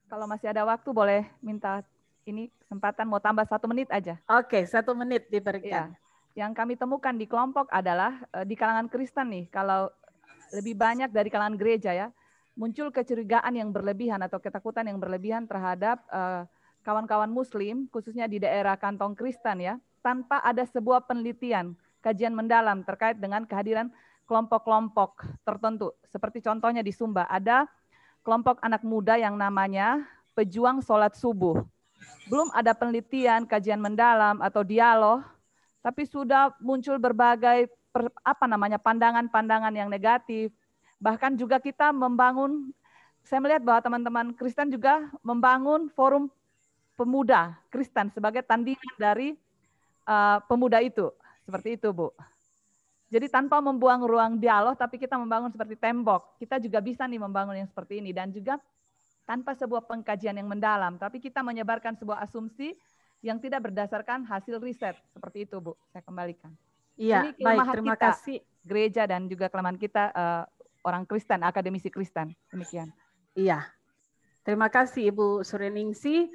kalau masih ada waktu boleh minta ini kesempatan, mau tambah 1 menit aja. Oke, 1 menit diberikan. Ya. Yang kami temukan di kelompok adalah di kalangan Kristen nih, kalau lebih banyak dari kalangan gereja ya, muncul kecurigaan yang berlebihan atau ketakutan yang berlebihan terhadap kawan-kawan Muslim, khususnya di daerah kantong Kristen ya, tanpa ada sebuah penelitian, kajian mendalam terkait dengan kehadiran kelompok-kelompok tertentu. Seperti contohnya di Sumba, ada kelompok anak muda yang namanya Pejuang Sholat Subuh. Belum ada penelitian, kajian mendalam atau dialog, tapi sudah muncul berbagai pandangan-pandangan yang negatif. Bahkan juga kita membangun, saya melihat bahwa teman-teman Kristen juga membangun forum pemuda Kristen sebagai tandingan dari pemuda itu. Seperti itu, Bu. Jadi tanpa membuang ruang dialog, tapi kita membangun seperti tembok. Kita juga bisa nih membangun yang seperti ini. Dan juga tanpa sebuah pengkajian yang mendalam, tapi kita menyebarkan sebuah asumsi yang tidak berdasarkan hasil riset. Seperti itu, Bu. Saya kembalikan. Iya, baik, terima kasih. Gereja dan juga kelemahan kita orang Kristen, akademisi Kristen. Demikian. Iya, terima kasih Ibu Suryaningsi.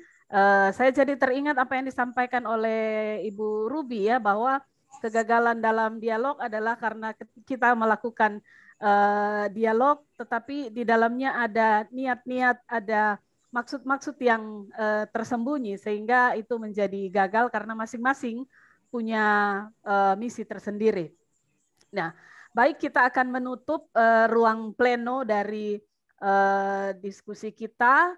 Saya jadi teringat apa yang disampaikan oleh Ibu Ruby ya, bahwa kegagalan dalam dialog adalah karena kita melakukan dialog, tetapi di dalamnya ada niat-niat, ada maksud-maksud yang tersembunyi, sehingga itu menjadi gagal karena masing-masing punya misi tersendiri. Nah, baik, kita akan menutup ruang pleno dari diskusi kita.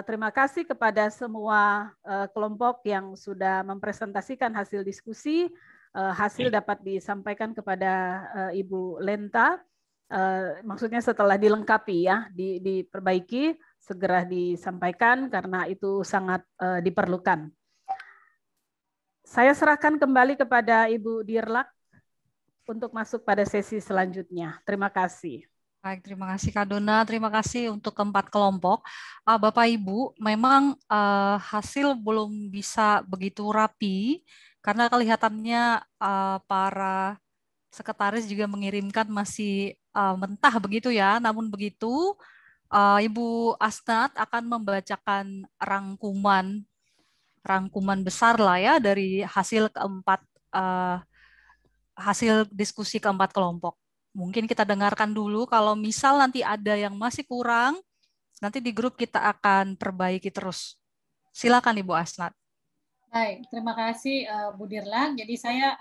Terima kasih kepada semua kelompok yang sudah mempresentasikan hasil diskusi. hasil dapat disampaikan kepada Ibu Lenta. Maksudnya setelah dilengkapi ya, diperbaiki, segera disampaikan karena itu sangat diperlukan. Saya serahkan kembali kepada Ibu Dirlak untuk masuk pada sesi selanjutnya. Terima kasih. Baik, terima kasih Kak Dona. Terima kasih untuk keempat kelompok. Bapak Ibu, memang hasil belum bisa begitu rapi karena kelihatannya para sekretaris juga mengirimkan masih mentah begitu ya. Namun begitu, Ibu Asnat akan membacakan rangkuman besar lah ya dari hasil hasil diskusi keempat kelompok. Mungkin kita dengarkan dulu, kalau misal nanti ada yang masih kurang, nanti di grup kita akan perbaiki terus. Silakan Ibu Asnat. Baik, terima kasih Bu Dirlak. Jadi saya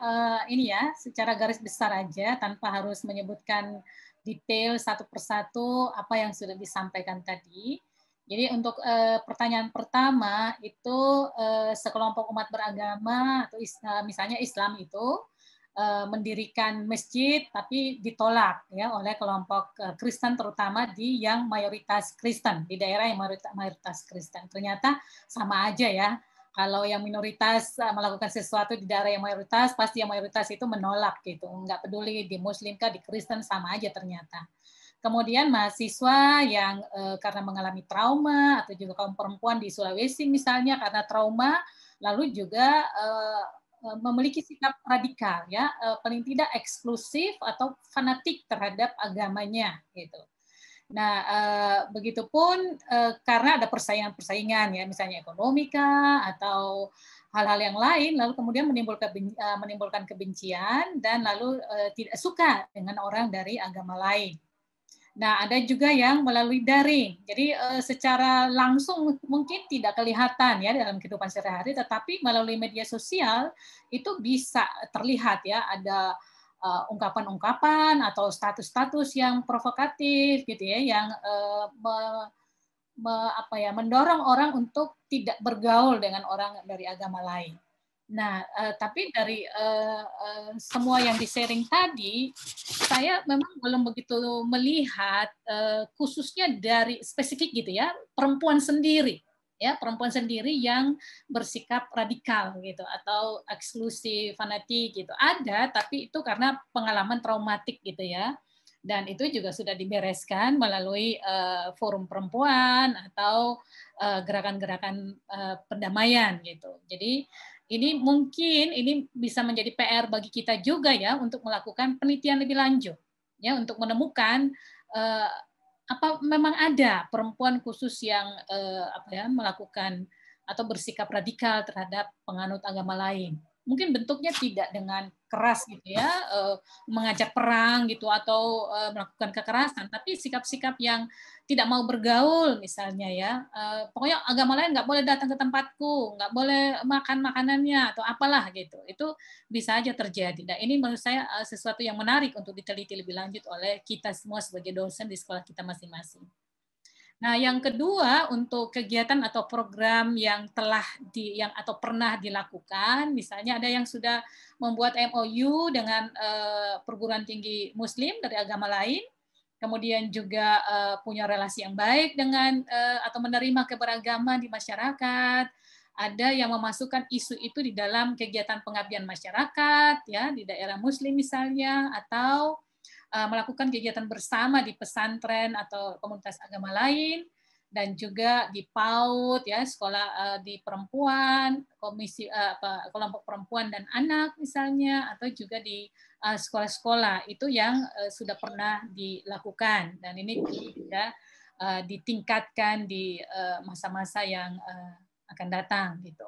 ini ya, secara garis besar aja tanpa harus menyebutkan detail satu persatu apa yang sudah disampaikan tadi. Jadi untuk pertanyaan pertama itu sekelompok umat beragama atau misalnya Islam itu mendirikan masjid tapi ditolak ya oleh kelompok Kristen, terutama di yang mayoritas Kristen, di daerah yang mayoritas Kristen. Ternyata sama aja ya. Kalau yang minoritas melakukan sesuatu di daerah yang mayoritas, pasti yang mayoritas itu menolak gitu. Nggak peduli di Muslim kah, di Kristen sama aja ternyata. Kemudian mahasiswa yang karena mengalami trauma atau juga kaum perempuan di Sulawesi misalnya karena trauma, lalu juga memiliki sikap radikal ya, paling tidak eksklusif atau fanatik terhadap agamanya gitu. Nah, begitupun karena ada persaingan ya, misalnya ekonomika atau hal-hal yang lain, lalu kemudian menimbulkan kebencian dan lalu tidak suka dengan orang dari agama lain. Nah, ada juga yang melalui daring. Jadi secara langsung mungkin tidak kelihatan ya dalam kehidupan sehari-hari, tetapi melalui media sosial itu bisa terlihat ya, ada ungkapan-ungkapan atau status-status yang provokatif gitu ya, yang mendorong orang untuk tidak bergaul dengan orang dari agama lain. Nah, tapi dari semua yang di-sharing tadi, saya memang belum begitu melihat khususnya dari spesifik gitu ya, perempuan sendiri yang bersikap radikal gitu atau eksklusif, fanatik gitu. Ada, tapi itu karena pengalaman traumatik gitu ya. Dan itu juga sudah dibereskan melalui forum perempuan atau gerakan-gerakan perdamaian gitu. Jadi ini mungkin bisa menjadi PR bagi kita juga ya untuk melakukan penelitian lebih lanjut ya, untuk menemukan apa memang ada perempuan khusus yang melakukan atau bersikap radikal terhadap penganut agama lain. Mungkin bentuknya tidak dengan keras gitu ya, mengajak perang gitu atau melakukan kekerasan, tapi sikap-sikap yang tidak mau bergaul misalnya ya, pokoknya agama lain nggak boleh datang ke tempatku, nggak boleh makan makanannya atau apalah gitu, itu bisa aja terjadi. Nah ini menurut saya sesuatu yang menarik untuk diteliti lebih lanjut oleh kita semua sebagai dosen di sekolah kita masing-masing. Nah, yang kedua untuk kegiatan atau program yang atau pernah dilakukan, misalnya ada yang sudah membuat MOU dengan perguruan tinggi Muslim dari agama lain, kemudian juga punya relasi yang baik dengan atau menerima keberagaman di masyarakat. Ada yang memasukkan isu itu di dalam kegiatan pengabdian masyarakat, ya di daerah Muslim misalnya, atau melakukan kegiatan bersama di pesantren atau komunitas agama lain, dan juga di PAUD ya, sekolah di perempuan, kelompok perempuan dan anak misalnya, atau juga di sekolah-sekolah itu yang sudah pernah dilakukan, dan ini juga ditingkatkan di masa-masa yang akan datang gitu.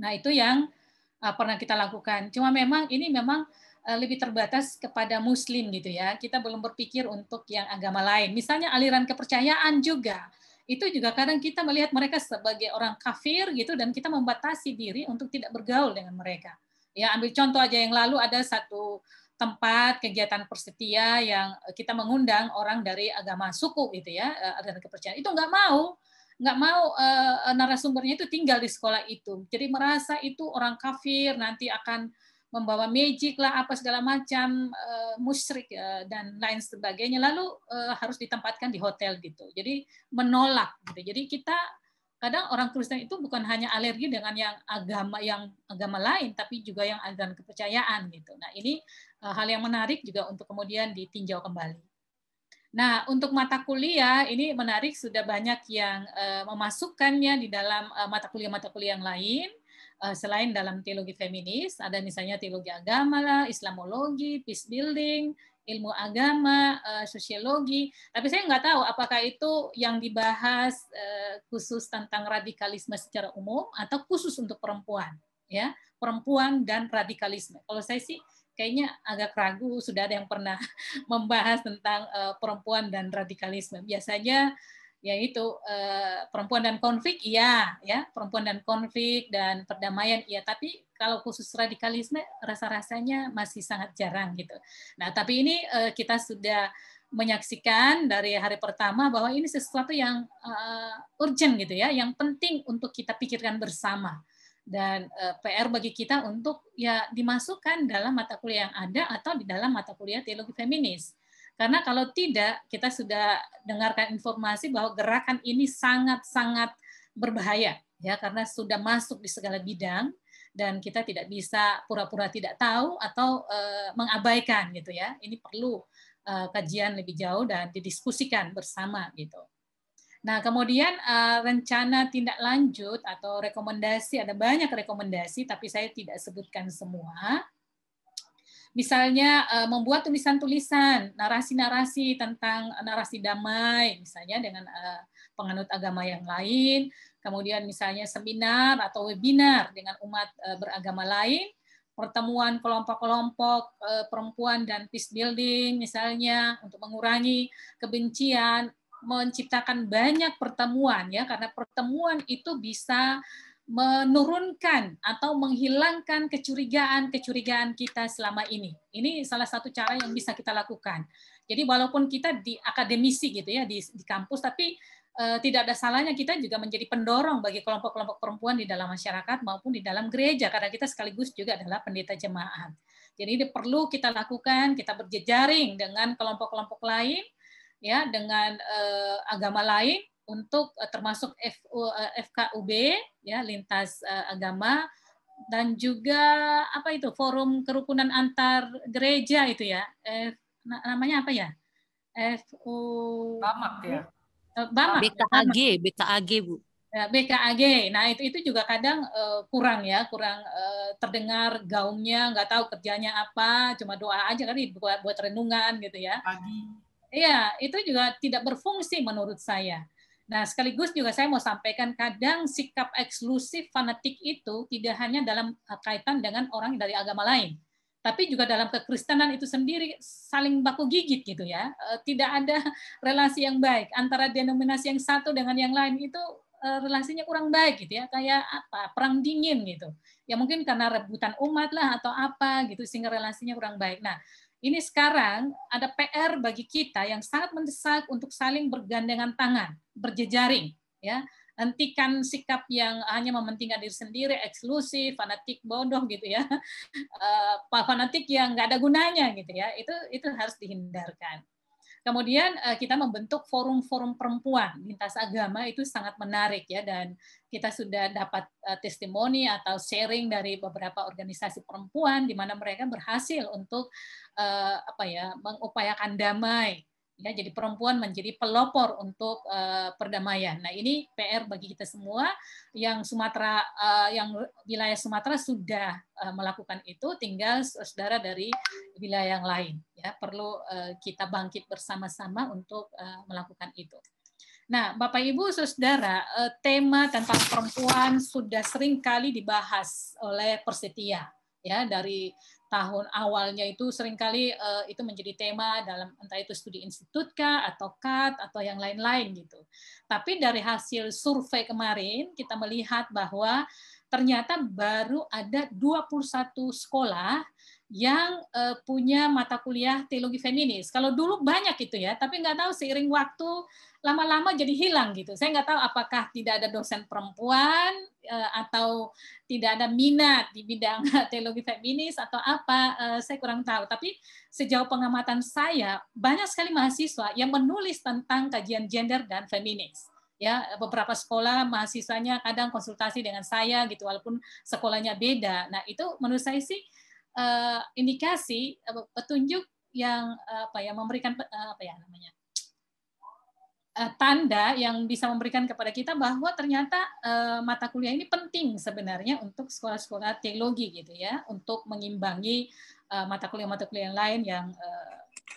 Nah itu yang pernah kita lakukan. Cuma memang ini memang lebih terbatas kepada Muslim gitu ya. Kita belum berpikir untuk yang agama lain. Misalnya aliran kepercayaan juga. Itu juga kadang kita melihat mereka sebagai orang kafir gitu, dan kita membatasi diri untuk tidak bergaul dengan mereka. Ya, ambil contoh aja yang lalu ada satu tempat kegiatan persetia yang kita mengundang orang dari agama suku gitu ya, aliran kepercayaan. Itu nggak mau narasumbernya itu tinggal di sekolah itu. Jadi merasa itu orang kafir, nanti akan membawa magic lah, apa segala macam, musyrik dan lain sebagainya, lalu harus ditempatkan di hotel gitu. Jadi menolak gitu. Jadi kita kadang orang Kristen itu bukan hanya alergi dengan yang agama lain, tapi juga yang ajaran kepercayaan gitu. Nah, ini hal yang menarik juga untuk kemudian ditinjau kembali. Nah, untuk mata kuliah ini menarik, sudah banyak yang memasukkannya di dalam mata kuliah yang lain. Selain dalam teologi feminis, ada misalnya teologi agama lah, Islamologi, peace building, ilmu agama, sosiologi. Tapi saya nggak tahu apakah itu yang dibahas khusus tentang radikalisme secara umum atau khusus untuk perempuan, ya, perempuan dan radikalisme. Kalau saya sih kayaknya agak ragu sudah ada yang pernah membahas tentang perempuan dan radikalisme. Biasanya yaitu perempuan dan konflik, iya, ya, perempuan dan konflik dan perdamaian, iya. Tapi kalau khusus radikalisme rasa-rasanya masih sangat jarang gitu. Nah, tapi ini kita sudah menyaksikan dari hari pertama bahwa ini sesuatu yang urgent gitu ya, yang penting untuk kita pikirkan bersama. Dan PR bagi kita untuk ya dimasukkan dalam mata kuliah yang ada atau di dalam mata kuliah teologi feminis. Karena kalau tidak, kita sudah dengarkan informasi bahwa gerakan ini sangat-sangat berbahaya, ya, karena sudah masuk di segala bidang dan kita tidak bisa pura-pura tidak tahu atau mengabaikan gitu ya. Ini perlu kajian lebih jauh dan didiskusikan bersama gitu. Nah, kemudian rencana tindak lanjut atau rekomendasi, ada banyak rekomendasi, tapi saya tidak sebutkan semua. Misalnya membuat tulisan-tulisan, narasi-narasi tentang narasi damai, misalnya dengan penganut agama yang lain, kemudian misalnya seminar atau webinar dengan umat beragama lain, pertemuan kelompok-kelompok perempuan dan peace building misalnya untuk mengurangi kebencian, menciptakan banyak pertemuan ya, karena pertemuan itu bisa menurunkan atau menghilangkan kecurigaan kita selama ini. Ini salah satu cara yang bisa kita lakukan. Jadi walaupun kita di akademisi gitu ya di kampus, tapi tidak ada salahnya kita juga menjadi pendorong bagi kelompok-kelompok perempuan di dalam masyarakat maupun di dalam gereja, karena kita sekaligus juga adalah pendeta jemaat. Jadi ini perlu kita lakukan, kita berjejaring dengan kelompok-kelompok lain, ya, dengan agama lain, untuk termasuk FKUB ya, lintas agama, dan juga apa itu forum kerukunan antar gereja itu ya, namanya apa ya, BAMAK ya, BKAG Bu ya, BKAG. Nah itu juga kadang kurang terdengar gaungnya, nggak tahu kerjanya apa, cuma doa aja kan, buat renungan gitu ya. Iya, itu juga tidak berfungsi menurut saya. Nah, sekaligus juga saya mau sampaikan, kadang sikap eksklusif fanatik itu tidak hanya dalam kaitan dengan orang dari agama lain, tapi juga dalam kekristenan itu sendiri saling baku gigit gitu ya. Tidak ada relasi yang baik antara denominasi yang satu dengan yang lain, itu relasinya kurang baik gitu ya, kayak apa, perang dingin gitu. Ya mungkin karena rebutan umat lah atau apa gitu, sehingga relasinya kurang baik. Nah, ini sekarang ada PR bagi kita yang sangat mendesak untuk saling bergandengan tangan, berjejaring, ya. Hentikan sikap yang hanya mementingkan diri sendiri, eksklusif, fanatik bodoh gitu ya, fanatik yang nggak ada gunanya gitu ya. Itu harus dihindarkan. Kemudian kita membentuk forum-forum perempuan lintas agama, itu sangat menarik ya, dan kita sudah dapat testimoni atau sharing dari beberapa organisasi perempuan di mana mereka berhasil untuk mengupayakan damai. Ya, jadi perempuan menjadi pelopor untuk perdamaian. Nah, ini PR bagi kita semua yang Sumatera, yang wilayah Sumatera sudah melakukan itu, tinggal saudara dari wilayah yang lain. Ya, perlu kita bangkit bersama-sama untuk melakukan itu. Nah, Bapak Ibu Saudara, tema tentang perempuan sudah sering kali dibahas oleh Persetia. Ya, dari tahun awalnya itu seringkali itu menjadi tema dalam entah itu studi institut kah atau KAT atau yang lain-lain gitu. Tapi dari hasil survei kemarin kita melihat bahwa ternyata baru ada 21 sekolah yang punya mata kuliah teologi feminis. Kalau dulu banyak itu ya, tapi nggak tahu seiring waktu lama-lama jadi hilang gitu. Saya nggak tahu apakah tidak ada dosen perempuan atau tidak ada minat di bidang teologi feminis atau apa, saya kurang tahu. Tapi sejauh pengamatan saya, banyak sekali mahasiswa yang menulis tentang kajian gender dan feminis. Ya, beberapa sekolah mahasiswanya kadang konsultasi dengan saya gitu, walaupun sekolahnya beda. Nah, itu menurut saya sih indikasi petunjuk yang memberikan tanda yang bisa memberikan kepada kita bahwa ternyata mata kuliah ini penting sebenarnya untuk sekolah-sekolah teologi gitu ya, untuk mengimbangi mata kuliah yang lain yang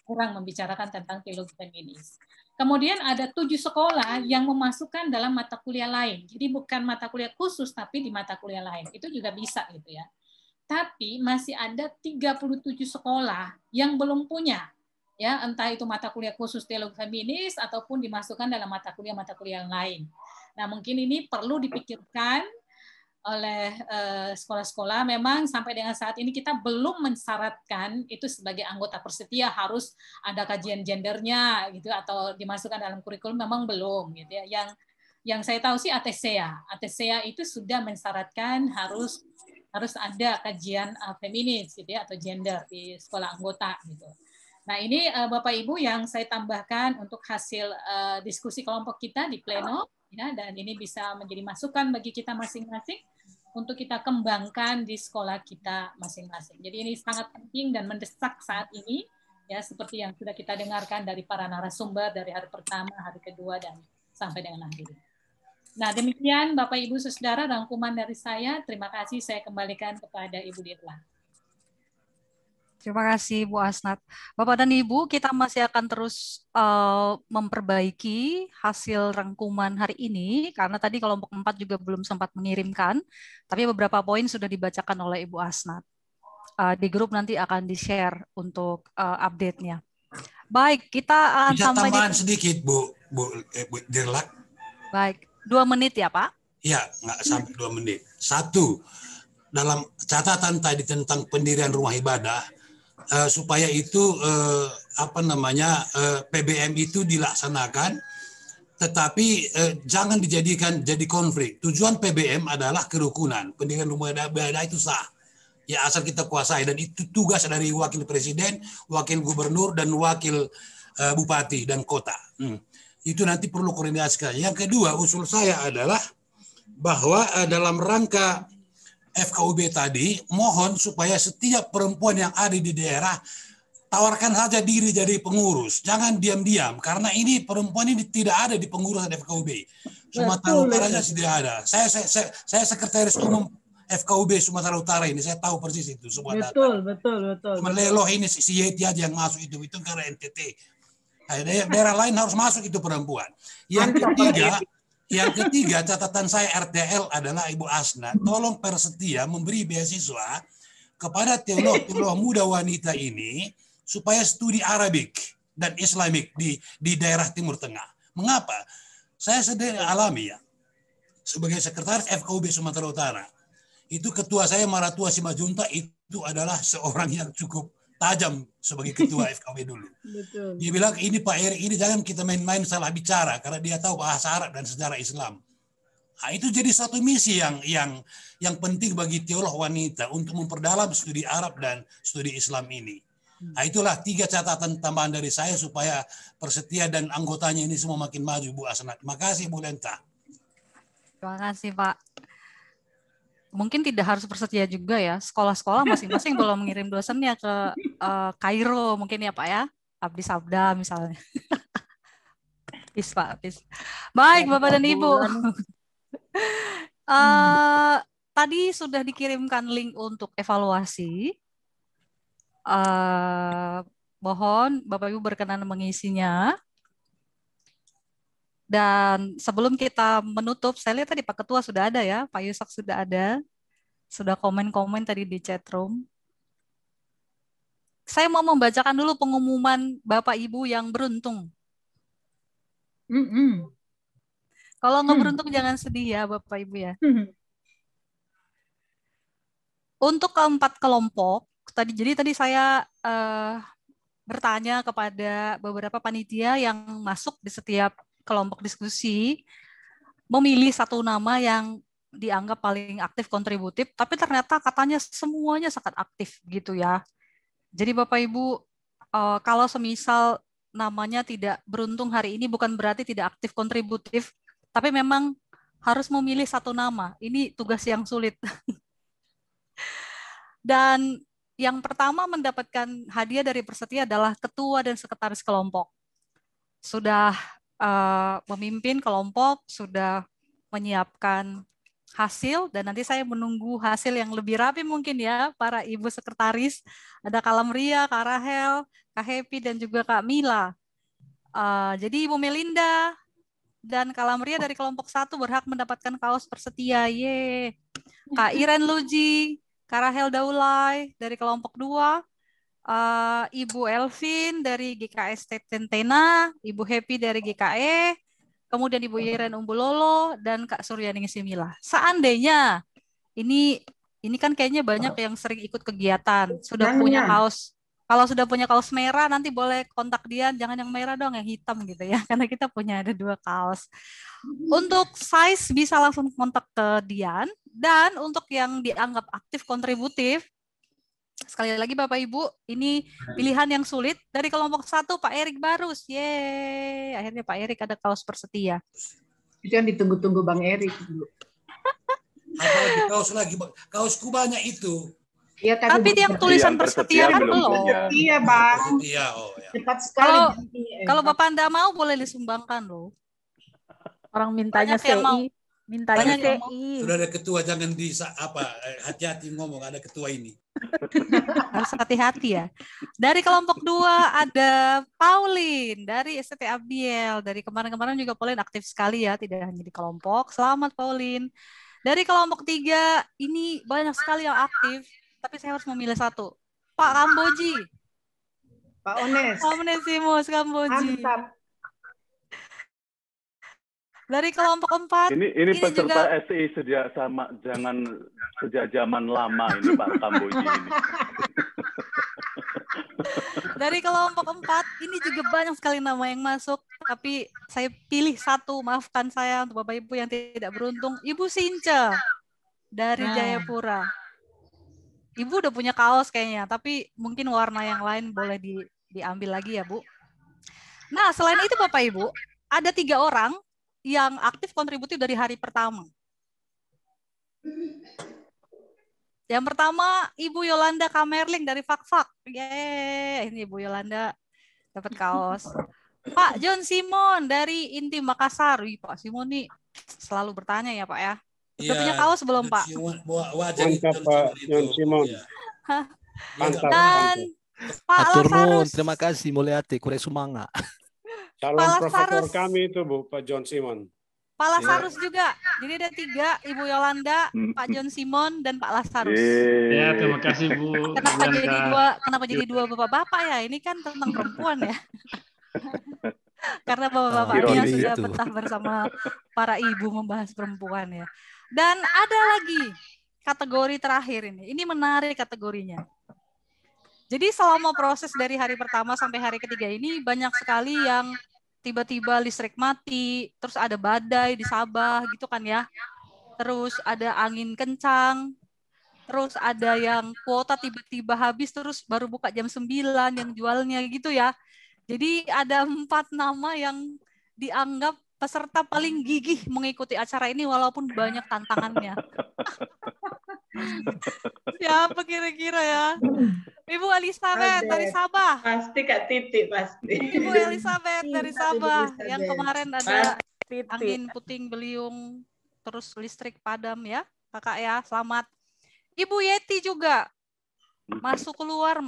kurang membicarakan tentang teologi feminis. Kemudian ada 7 sekolah yang memasukkan dalam mata kuliah lain. Jadi bukan mata kuliah khusus tapi di mata kuliah lain. Itu juga bisa gitu ya. Tapi masih ada 37 sekolah yang belum punya, ya, entah itu mata kuliah khusus teologi feminis ataupun dimasukkan dalam mata kuliah yang lain. Nah, mungkin ini perlu dipikirkan oleh sekolah-sekolah. Memang sampai dengan saat ini kita belum mensyaratkan itu sebagai anggota Persetia harus ada kajian gendernya gitu atau dimasukkan dalam kurikulum, memang belum gitu ya. Yang saya tahu sih ATSEA itu sudah mensyaratkan harus ada kajian feminis gitu ya, atau gender di sekolah anggota gitu. Nah, ini Bapak Ibu yang saya tambahkan untuk hasil diskusi kelompok kita di pleno ya, dan ini bisa menjadi masukan bagi kita masing-masing untuk kita kembangkan di sekolah kita masing-masing. Jadi ini sangat penting dan mendesak saat ini ya, seperti yang sudah kita dengarkan dari para narasumber dari hari pertama, hari kedua dan sampai dengan hari ini. Nah, demikian Bapak Ibu Saudara rangkuman dari saya. Terima kasih, saya kembalikan kepada Ibu Dirla. Terima kasih Bu Asnat. Bapak dan Ibu, kita masih akan terus memperbaiki hasil rangkuman hari ini, karena tadi kelompok 4 juga belum sempat mengirimkan, tapi beberapa poin sudah dibacakan oleh Ibu Asnat. Di grup nanti akan di-share untuk update-nya. Baik, kita akan bisa sampai tambahan sedikit Bu Dirla. Baik. 2 menit ya Pak? Ya, nggak sampai 2 menit. 1, dalam catatan tadi tentang pendirian rumah ibadah, supaya itu PBM itu dilaksanakan, tetapi jangan dijadikan jadi konflik. Tujuan PBM adalah kerukunan. Pendirian rumah ibadah itu sah. Ya, asal kita kuasai, dan itu tugas dari wakil presiden, wakil gubernur, dan wakil bupati dan kota. Itu nanti perlu koordinasikan. Yang kedua, usul saya adalah bahwa dalam rangka FKUB tadi, mohon supaya setiap perempuan yang ada di daerah tawarkan saja diri jadi pengurus. Jangan diam-diam, karena ini perempuan ini tidak ada di pengurusan FKUB. Sumatera Utara tidak ada. Saya sekretaris umum FKUB Sumatera Utara ini, saya tahu persis itu semua data. Betul. Meleloh ini si Yeti aja yang masuk itu karena NTT. Daerah lain harus masuk itu perempuan. Yang ketiga, catatan saya RTL adalah Ibu Asnat, tolong Persetia memberi beasiswa kepada teolog muda wanita ini supaya studi Arabik dan Islamik di daerah Timur Tengah. Mengapa? Saya sendiri alami ya, sebagai sekretaris FKUB Sumatera Utara. Itu ketua saya Maratua Simajunta itu adalah seorang yang cukup tajam sebagai ketua FKUB dulu. Betul. Dia bilang, ini Pak Erik, ini jangan kita main-main salah bicara, karena dia tahu bahasa Arab dan sejarah Islam. Nah, itu jadi satu misi yang penting bagi teolog wanita untuk memperdalam studi Arab dan studi Islam ini. Nah, itulah 3 catatan tambahan dari saya supaya Persetia dan anggotanya ini semua makin maju, Bu Asnat. Terima kasih, Bu Lenta. Terima kasih, Pak. Mungkin tidak harus Persetia juga ya. Sekolah-sekolah masing-masing belum mengirim dosennya ke Kairo mungkin ya Pak ya. Abdi Sabda misalnya. Pak. Baik Bapak dan Ibu. Tadi sudah dikirimkan link untuk evaluasi. Mohon Bapak Ibu berkenan mengisinya. Dan sebelum kita menutup, saya lihat tadi Pak Ketua sudah ada ya, Pak Yusak sudah ada, sudah komen-komen tadi di chat room. Saya mau membacakan dulu pengumuman Bapak Ibu yang beruntung. Kalau nggak beruntung jangan sedih ya Bapak Ibu ya. Untuk keempat kelompok, Tadi saya bertanya kepada beberapa panitia yang masuk di setiap kelompok diskusi, memilih satu nama yang dianggap paling aktif kontributif, tapi ternyata katanya semuanya sangat aktif gitu ya. Jadi Bapak Ibu, kalau semisal namanya tidak beruntung hari ini bukan berarti tidak aktif kontributif, tapi memang harus memilih satu nama. Ini tugas yang sulit. Dan yang pertama mendapatkan hadiah dari Persetia adalah ketua dan sekretaris kelompok. Sudah memimpin kelompok, sudah menyiapkan hasil, dan nanti saya menunggu hasil yang lebih rapi mungkin ya, para ibu sekretaris. Ada Kak Lamria, Kak Rahel, Kak Happy, dan juga Kak Mila. Jadi Ibu Melinda dan Kak Lamria dari kelompok 1 berhak mendapatkan kaos Persetia. Ye. Kak Iren Luji, Kak Rahel Daulay dari kelompok 2, Ibu Elvin dari GKS Tentena, Ibu Happy dari GKE, kemudian Ibu Iren Umbulolo, dan Kak Suryaning Simila. Seandainya, ini kan kayaknya banyak yang sering ikut kegiatan, sudah punya kaos. Kalau sudah punya kaos merah, nanti boleh kontak Dian, jangan yang merah dong, yang hitam gitu ya, karena kita punya ada 2 kaos. Untuk size bisa langsung kontak ke Dian, dan untuk yang dianggap aktif kontributif, sekali lagi Bapak Ibu, ini pilihan yang sulit dari kelompok 1 Pak Erik Barus. Yeay, akhirnya Pak Erik ada kaos Persetia. Itu yang ditunggu-tunggu Bang Erik dulu. Apalagi kaos lagi, kaosku banyak itu. Iya, tapi yang tulisan Persetia kan belum. Iya, Bang. Persetia, ya. Cepat sekali. Kalau Bapak Anda mau boleh disumbangkan loh. Orang mintanya CI, mintanya CI. Sudah ada ketua, jangan hati-hati ngomong, ada ketua ini. Harus hati-hati ya. Dari kelompok 2 ada Pauline dari STT Abiel. Dari kemarin-kemarin juga Pauline aktif sekali ya, tidak hanya di kelompok. Selamat Pauline. Dari kelompok 3 ini banyak sekali yang aktif, tapi saya harus memilih satu. Pak Kamboji. Pak Ones. Onesimus Kamboji. Mantap. Dari kelompok 4 ini peserta juga... SI sejak zaman lama ini Pak Kamboji ini. Dari kelompok 4 ini juga banyak sekali nama yang masuk, tapi saya pilih satu, maafkan saya untuk Bapak Ibu yang tidak beruntung, Ibu Sinca dari Jayapura. Ibu udah punya kaos kayaknya, tapi mungkin warna yang lain boleh diambil lagi ya Bu. Nah selain itu Bapak Ibu, ada 3 orang yang aktif kontributif dari hari pertama. Yang pertama Ibu Yolanda Kamerling dari Fakfak. Yeay, ini Ibu Yolanda dapat kaos. Pak John Simon dari Inti Makassar. Wih, Pak Simon nih selalu bertanya ya Pak ya. Sudah punya kaos belum Pak? Mantap Pak John Simon. Mantap. Dan Pak Lasarus. Terima kasih Mulyati, kurang semangat. Calon provokator kami itu Bu, Pak John Simon. Pak Lasarus juga. Jadi ada 3, Ibu Yolanda, Pak John Simon, dan Pak Lasarus. Ya, terima kasih Bu. Kenapa jadi dua bapak-bapak ya? Ini kan tentang perempuan ya. Karena bapak-bapaknya sudah betah bersama para ibu membahas perempuan ya. Dan ada lagi kategori terakhir ini. Ini menarik kategorinya. Jadi selama proses dari hari pertama sampai hari ketiga ini banyak sekali yang tiba-tiba listrik mati, terus ada badai di Sabah gitu kan ya. Terus ada angin kencang, terus ada yang kuota tiba-tiba habis terus baru buka jam 9 yang jualnya gitu ya. Jadi ada 4 nama yang dianggap peserta paling gigih mengikuti acara ini walaupun banyak tantangannya. Siapa kira-kira ya? Ibu Elizabeth dari Sabah. Pasti Kak Titi pasti. Ibu Elizabeth dari Sabah yang kemarin ada angin puting beliung terus listrik padam ya, Kakak ya. Selamat. Ibu Yeti juga. Masuk keluar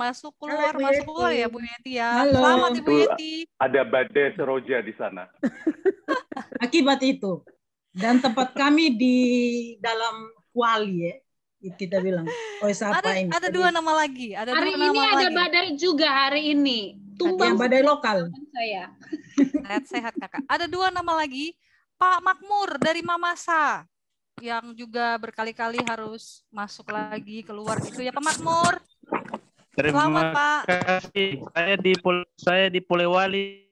ya Bu Yeti ya. Halo. Selamat Ibu Yeti. Ada badai seroja di sana. Akibat itu. Dan tempat kami di dalam kuali ya. Kita bilang, ada 2 nama lagi. Hari ini ada badai juga hari ini. Tumbang badai lokal. Saya. Sehat Kakak. Ada 2 nama lagi. Pak Makmur dari Mamasa yang juga berkali-kali harus masuk lagi keluar gitu ya Pak Makmur. Selamat, Pak. kasih. Saya di Polewali.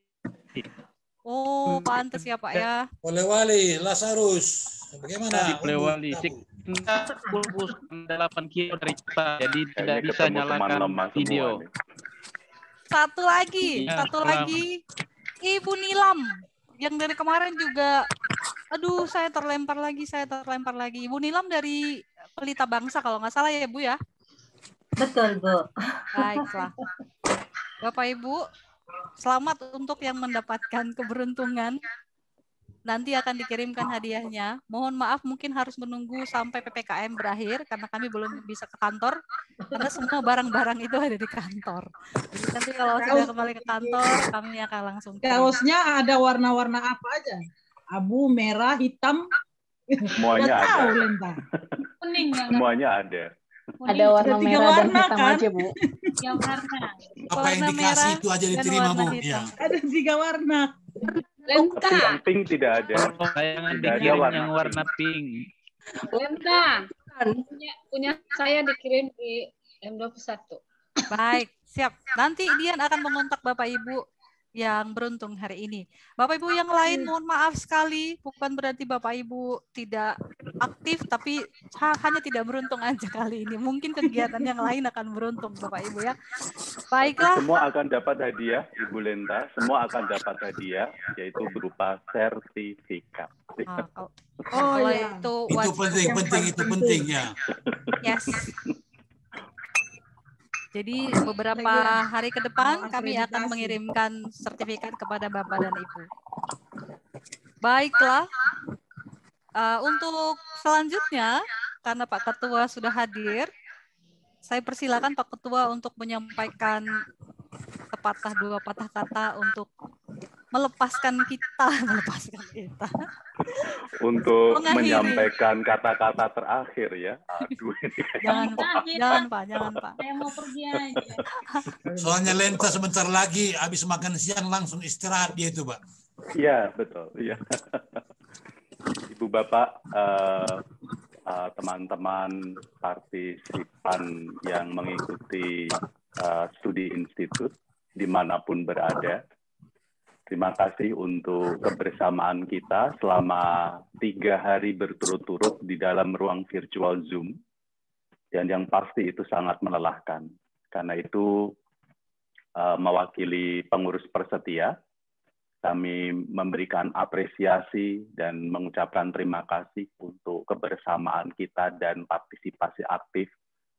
Oh, pantes ya, Pak ya. Polewali, Lazarus. Di Bagaimana? Polewali. 8 kilo dari kita, jadi tidak Kayaknya bisa ketemu teman nyalakan lama semua video. nih. Satu lagi, Iya, satu selamat. lagi. Ibu Nilam yang dari kemarin juga. Aduh, saya terlempar lagi. Ibu Nilam dari Pelita Bangsa kalau nggak salah ya, Bu ya. Betul, Bu. Baiklah. Bapak Ibu, selamat untuk yang mendapatkan keberuntungan. Nanti akan dikirimkan hadiahnya. Mohon maaf mungkin harus menunggu sampai PPKM berakhir karena kami belum bisa ke kantor karena semua barang-barang itu ada di kantor. Jadi nanti kalau sudah kembali ke kantor kami akan langsung kirim. Kaosnya ada warna-warna apa aja? Abu, merah, hitam. Semuanya Nggak tahu, ada. Lenta. Kuning ya. Semuanya ada. Ada warna Tiga merah dan warna, hitam kan? aja, Bu. Yang warna. Apa yang dikasih itu aja diterima, Bu. Ya. Ada 3 warna. Lenta. Tapi yang pink tidak ada. Tayangan Tidak ada dikirim warna yang warna pink. Lenta. Punya saya dikirim di M21. Baik, siap. Nanti Dian akan mengontak Bapak Ibu yang beruntung hari ini. Bapak Ibu yang lain mohon maaf sekali, bukan berarti Bapak Ibu tidak aktif, tapi hanya tidak beruntung aja kali ini. Mungkin kegiatan yang lain akan beruntung Bapak Ibu ya. Baiklah. Semua akan dapat hadiah, Ibu Lenta. Semua akan dapat hadiah, yaitu berupa sertifikat. Kalau ya. itu penting ya. Yes. Jadi beberapa hari ke depan kami akan mengirimkan sertifikat kepada Bapak dan Ibu. Baiklah, untuk selanjutnya karena Pak Ketua sudah hadir, saya persilakan Pak Ketua untuk menyampaikan sepatah dua patah kata untuk melepaskan kita. Untuk Mengakhiri. menyampaikan kata-kata terakhir ya. Aduh, ini Jangan Pak. Saya mau pergi aja. Soalnya Lenta sebentar lagi habis makan siang langsung istirahat dia itu, Pak. Iya, betul. Iya. Ibu Bapak, teman-teman partisipan yang mengikuti studi institut dimanapun berada, terima kasih untuk kebersamaan kita selama 3 hari berturut-turut di dalam ruang virtual Zoom. Dan yang pasti itu sangat melelahkan. Karena itu mewakili pengurus Persetia, kami memberikan apresiasi dan mengucapkan terima kasih untuk kebersamaan kita dan partisipasi aktif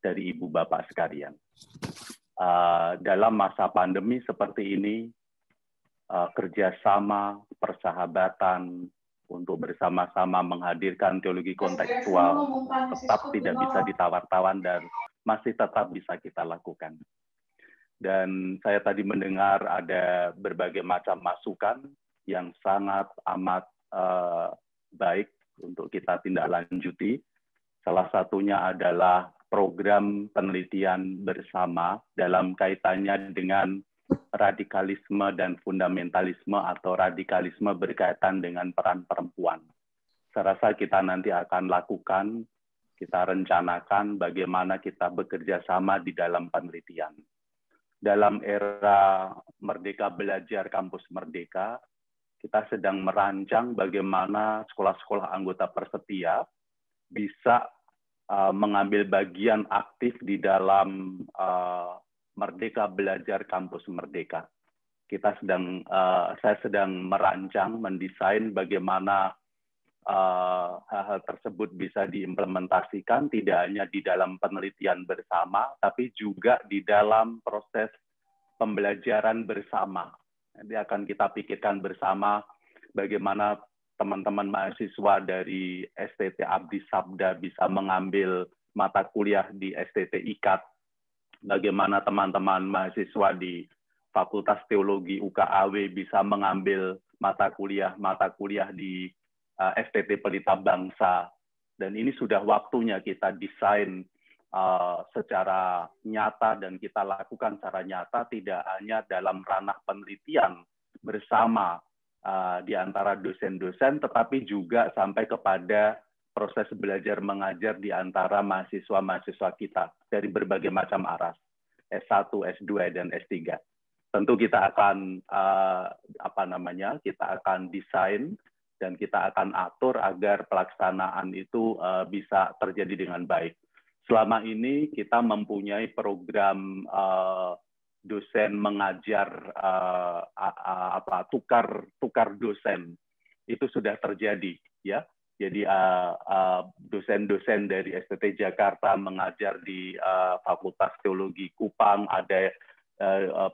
dari Ibu Bapak sekalian. Dalam masa pandemi seperti ini, kerjasama, persahabatan untuk bersama-sama menghadirkan teologi kontekstual tetap tidak bisa ditawar-tawar dan masih tetap bisa kita lakukan. Dan saya tadi mendengar ada berbagai macam masukan yang sangat amat baik untuk kita tindak lanjuti. Salah satunya adalah program penelitian bersama dalam kaitannya dengan radikalisme dan fundamentalisme atau radikalisme berkaitan dengan peran perempuan. Saya rasa kita nanti akan lakukan, kita rencanakan bagaimana kita bekerja sama di dalam penelitian. Dalam era Merdeka Belajar Kampus Merdeka, kita sedang merancang bagaimana sekolah-sekolah anggota Persetia bisa mengambil bagian aktif di dalam Merdeka Belajar Kampus Merdeka. Saya sedang merancang, mendesain bagaimana hal-hal tersebut bisa diimplementasikan tidak hanya di dalam penelitian bersama, tapi juga di dalam proses pembelajaran bersama. Nanti akan kita pikirkan bersama bagaimana teman-teman mahasiswa dari STT Abdi Sabda bisa mengambil mata kuliah di STT IKAT, bagaimana teman-teman mahasiswa di Fakultas Teologi UKAW bisa mengambil mata kuliah di STT Pelita Bangsa. Dan ini sudah waktunya kita desain secara nyata dan kita lakukan secara nyata, tidak hanya dalam ranah penelitian bersama di antara dosen-dosen, tetapi juga sampai kepada proses belajar mengajar di antara mahasiswa-mahasiswa kita dari berbagai macam aras. S1, S2, dan S3. Tentu kita akan kita akan desain dan kita akan atur agar pelaksanaan itu bisa terjadi dengan baik. Selama ini kita mempunyai program dosen mengajar tukar dosen, itu sudah terjadi ya. Jadi dosen-dosen dari STT Jakarta mengajar di Fakultas Teologi Kupang, ada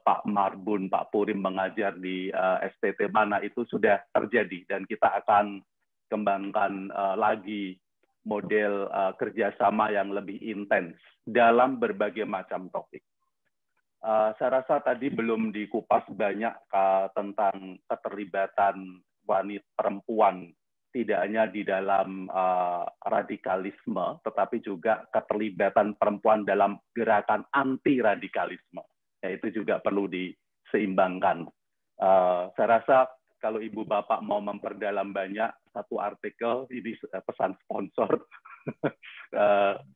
Pak Marbun, Pak Purim mengajar di STT mana, itu sudah terjadi, dan kita akan kembangkan lagi model kerjasama yang lebih intens dalam berbagai macam topik. Saya rasa tadi belum dikupas banyak tentang keterlibatan wanita perempuan, tidak hanya di dalam radikalisme, tetapi juga keterlibatan perempuan dalam gerakan anti-radikalisme. Ya, itu juga perlu diseimbangkan. Saya rasa kalau Ibu Bapak mau memperdalam banyak, satu artikel, ini pesan sponsor,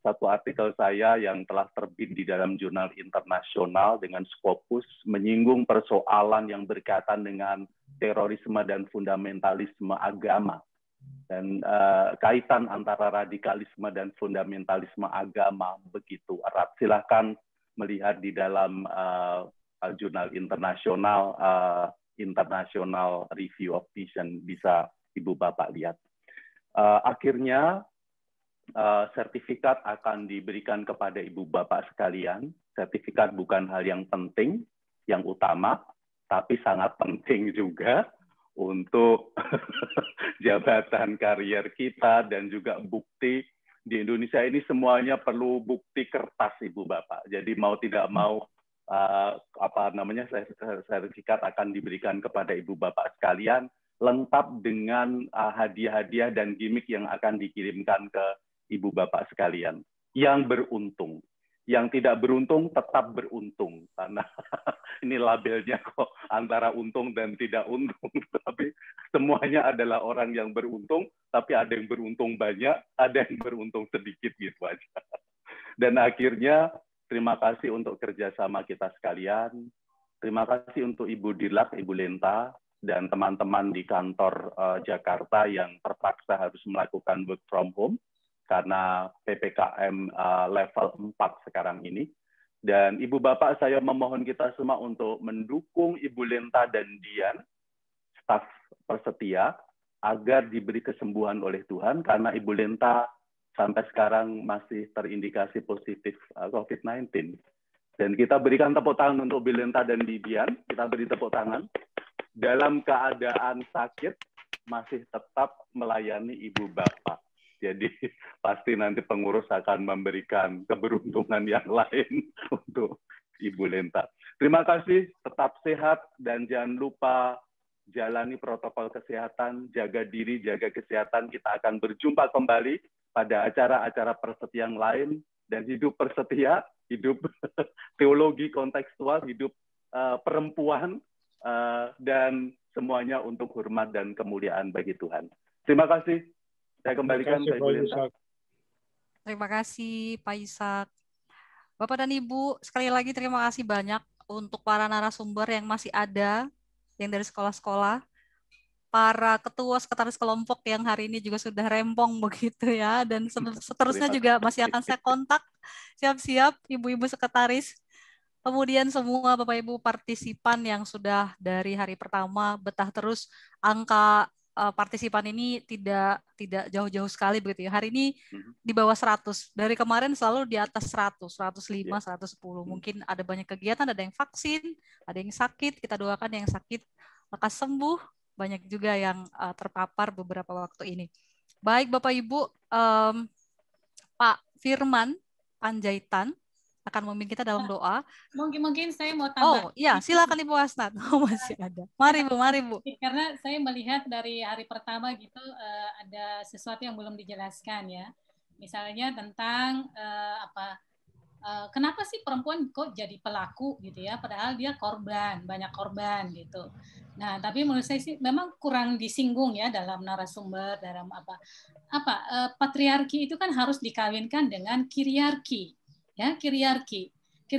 satu artikel saya yang telah terbit di dalam jurnal internasional dengan Scopus, menyinggung persoalan yang berkaitan dengan terorisme dan fundamentalisme agama. Dan kaitan antara radikalisme dan fundamentalisme agama begitu erat. Silahkan melihat di dalam jurnal internasional, International Review of Vision, bisa Ibu Bapak lihat. Akhirnya sertifikat akan diberikan kepada Ibu Bapak sekalian. Sertifikat bukan hal yang penting, yang utama, tapi sangat penting juga untuk jabatan karier kita, dan juga bukti. Di Indonesia ini semuanya perlu bukti kertas, Ibu Bapak. Jadi mau tidak mau sertifikat akan diberikan kepada Ibu Bapak sekalian, lengkap dengan hadiah-hadiah dan gimmick yang akan dikirimkan ke Ibu Bapak sekalian. Yang beruntung. Yang tidak beruntung tetap beruntung, karena ini labelnya kok antara untung dan tidak untung. Tapi semuanya adalah orang yang beruntung, tapi ada yang beruntung banyak, ada yang beruntung sedikit, gitu aja. Dan akhirnya terima kasih untuk kerjasama kita sekalian. Terima kasih untuk Ibu Dilak, Ibu Lenta, dan teman-teman di kantor Jakarta yang terpaksa harus melakukan work from home karena PPKM level 4 sekarang ini. Dan Ibu Bapak, saya memohon kita semua untuk mendukung Ibu Lenta dan Dian, staf Persetia, agar diberi kesembuhan oleh Tuhan, karena Ibu Lenta sampai sekarang masih terindikasi positif COVID-19. Dan kita berikan tepuk tangan untuk Ibu Lenta dan Dian, kita beri tepuk tangan. Dalam keadaan sakit, masih tetap melayani Ibu Bapak. Jadi pasti nanti pengurus akan memberikan keberuntungan yang lain untuk Ibu Lenta. Terima kasih, tetap sehat, dan jangan lupa jalani protokol kesehatan, jaga diri, jaga kesehatan. Kita akan berjumpa kembali pada acara-acara persetia yang lain, dan hidup persetia, hidup teologi kontekstual, hidup perempuan, dan semuanya untuk hormat dan kemuliaan bagi Tuhan. Terima kasih. Saya kembalikan ke Ibu Lenta. Terima kasih Pak Ishak. Bapak dan Ibu, sekali lagi terima kasih banyak untuk para narasumber yang masih ada, yang dari sekolah-sekolah, para ketua sekretaris kelompok yang hari ini juga sudah rempong begitu ya, dan seterusnya juga masih akan saya kontak. Siap-siap Ibu-Ibu sekretaris. Kemudian semua Bapak Ibu partisipan yang sudah dari hari pertama betah terus, angka partisipan ini tidak jauh-jauh sekali begitu ya. Hari ini di bawah 100. Dari kemarin selalu di atas 100, 105, 110. Mungkin ada banyak kegiatan, ada yang vaksin, ada yang sakit. Kita doakan yang sakit lekas sembuh. Banyak juga yang terpapar beberapa waktu ini. Baik Bapak Ibu, Pak Firman Panjaitan akan memimpin kita dalam doa. Mungkin saya mau tambah. Oh iya, silakan Ibu Asnat. Oh, masih ada. Mari Bu. Karena saya melihat dari hari pertama gitu ada sesuatu yang belum dijelaskan ya. Misalnya tentang kenapa sih perempuan kok jadi pelaku gitu ya, padahal dia korban, banyak korban gitu. Nah, tapi menurut saya sih memang kurang disinggung ya dalam narasumber, dalam patriarki itu kan harus dikawinkan dengan kiriarki. Ya, kiriarki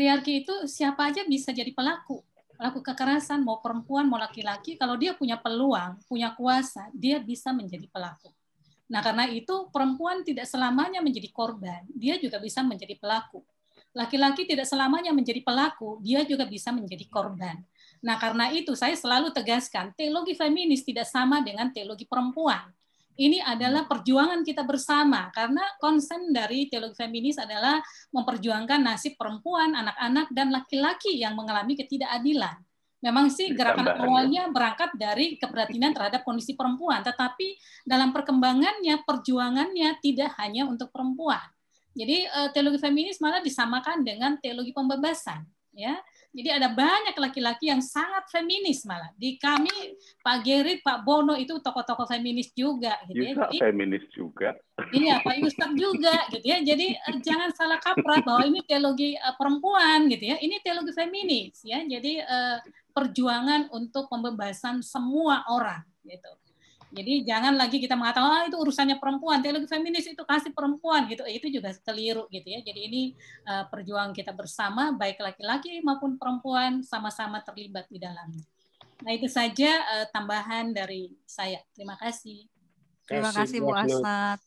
Hierarki itu siapa aja bisa jadi pelaku kekerasan, mau perempuan, mau laki-laki, kalau dia punya peluang, punya kuasa, dia bisa menjadi pelaku. Nah, karena itu perempuan tidak selamanya menjadi korban, dia juga bisa menjadi pelaku. Laki-laki tidak selamanya menjadi pelaku, dia juga bisa menjadi korban. Nah, karena itu saya selalu tegaskan, teologi feminis tidak sama dengan teologi perempuan. Ini adalah perjuangan kita bersama, karena konsen dari teologi feminis adalah memperjuangkan nasib perempuan, anak-anak, dan laki-laki yang mengalami ketidakadilan. Memang sih gerakan awalnya berangkat dari keprihatinan terhadap kondisi perempuan, tetapi dalam perkembangannya, perjuangannya tidak hanya untuk perempuan. Jadi teologi feminis malah disamakan dengan teologi pembebasan, ya. Jadi ada banyak laki-laki yang sangat feminis malah. Di kami Pak Gerit, Pak Bono itu tokoh-tokoh feminis juga, gitu ya. Jadi, feminis juga. Iya, Pak Yusuf juga, gitu ya. Jadi jangan salah kaprah bahwa ini teologi perempuan, gitu ya. Ini teologi feminis, ya. Jadi perjuangan untuk pembebasan semua orang, gitu. Jadi jangan lagi kita mengatakan itu urusannya perempuan, teologi feminis itu kasih perempuan gitu, itu juga keliru gitu ya. Jadi ini perjuangan kita bersama, baik laki-laki maupun perempuan sama-sama terlibat di dalamnya. Nah itu saja tambahan dari saya. Terima kasih. Terima kasih Bu Asnat.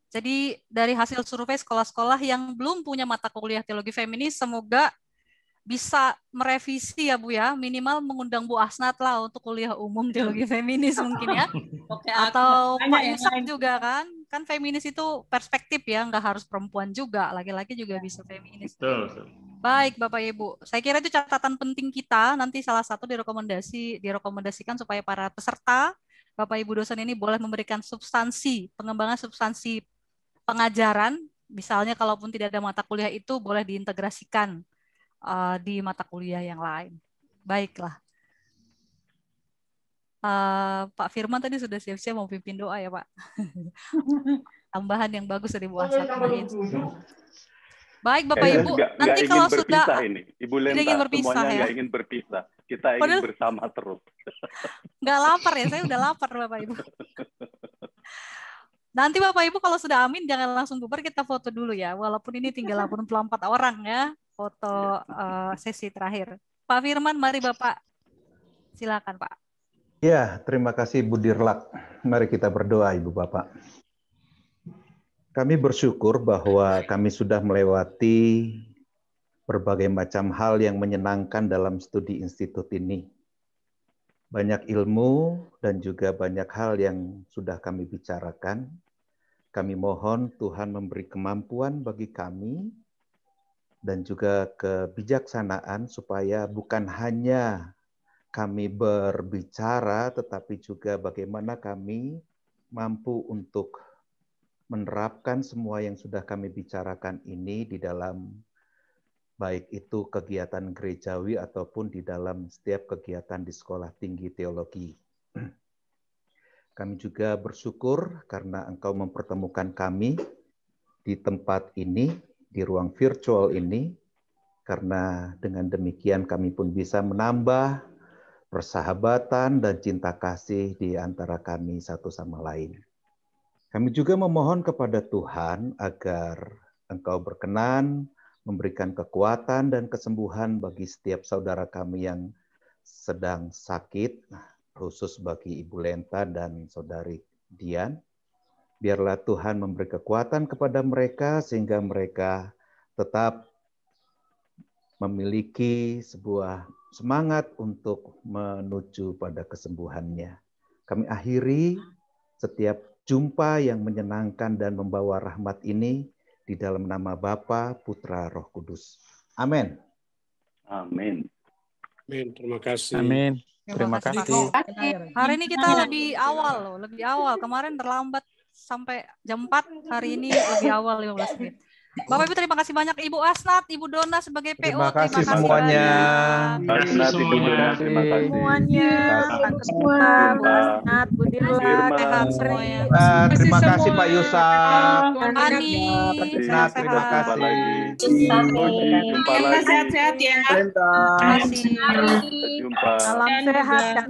Jadi dari hasil survei sekolah-sekolah yang belum punya mata kuliah teologi feminis, semoga bisa merevisi ya Bu ya, minimal mengundang Bu Asnat lah untuk kuliah umum teologi feminis mungkin ya. Oke, atau Pak Yusak juga kan feminis itu perspektif ya, nggak harus perempuan juga, laki-laki juga bisa feminis. Betul. Baik Bapak Ibu, saya kira itu catatan penting kita, nanti salah satu direkomendasikan supaya para peserta, Bapak Ibu dosen ini boleh memberikan substansi, pengembangan substansi pengajaran, misalnya kalaupun tidak ada mata kuliah itu boleh diintegrasikan di mata kuliah yang lain. Baiklah. Pak Firman tadi sudah siap-siap mau pimpin doa ya Pak. Tambahan yang bagus dari Bu Asnat. Baik Bapak Ibu, nanti kalau sudah ini. Ibu Lenta, semuanya nggak ingin berpisah. Kita ingin bersama terus. Nggak lapar ya, saya udah lapar Bapak Ibu. Nanti Bapak Ibu kalau sudah amin jangan langsung bubar, kita foto dulu ya. Walaupun ini tinggal 84 orang ya. Foto sesi terakhir. Pak Firman, mari Bapak. Silakan Pak. Ya, terima kasih Bu Dirlak. Mari kita berdoa Ibu Bapak. Kami bersyukur bahwa kami sudah melewati berbagai macam hal yang menyenangkan dalam studi institut ini. Banyak ilmu dan juga banyak hal yang sudah kami bicarakan. Kami mohon Tuhan memberi kemampuan bagi kami dan juga kebijaksanaan supaya bukan hanya kami berbicara, tetapi juga bagaimana kami mampu untuk menerapkan semua yang sudah kami bicarakan ini di dalam baik itu kegiatan gerejawi ataupun di dalam setiap kegiatan di sekolah tinggi teologi. Kami juga bersyukur karena Engkau mempertemukan kami di tempat ini, di ruang virtual ini, karena dengan demikian kami pun bisa menambah persahabatan dan cinta kasih di antara kami satu sama lain. Kami juga memohon kepada Tuhan agar Engkau berkenan memberikan kekuatan dan kesembuhan bagi setiap saudara kami yang sedang sakit, khusus bagi Ibu Lenta dan Saudari Dian. Biarlah Tuhan memberi kekuatan kepada mereka sehingga mereka tetap memiliki sebuah semangat untuk menuju pada kesembuhannya. Kami akhiri setiap jumpa yang menyenangkan dan membawa rahmat ini di dalam nama Bapa, Putra, Roh Kudus. Amin. Amin. Amin. Terima kasih. Amin. Terima kasih. Hari ini kita lebih awal loh, lebih awal. Kemarin terlambat sampai jam 4, hari ini lebih awal 15 menit. Bapak Ibu terima kasih banyak, Ibu Asnat, Ibu Dona sebagai PO. Terima kasih semuanya. Asnat, Ibu Dona, terima kasih. Semuanya, Pak Ketua, Bu Asnat, Bu Dirlak, sehat semuanya. Terima kasih Pak Yusak. Ani, terima kasih. Jumpa lagi. Sehat-sehat ya. Terima kasih. Salam sehat dan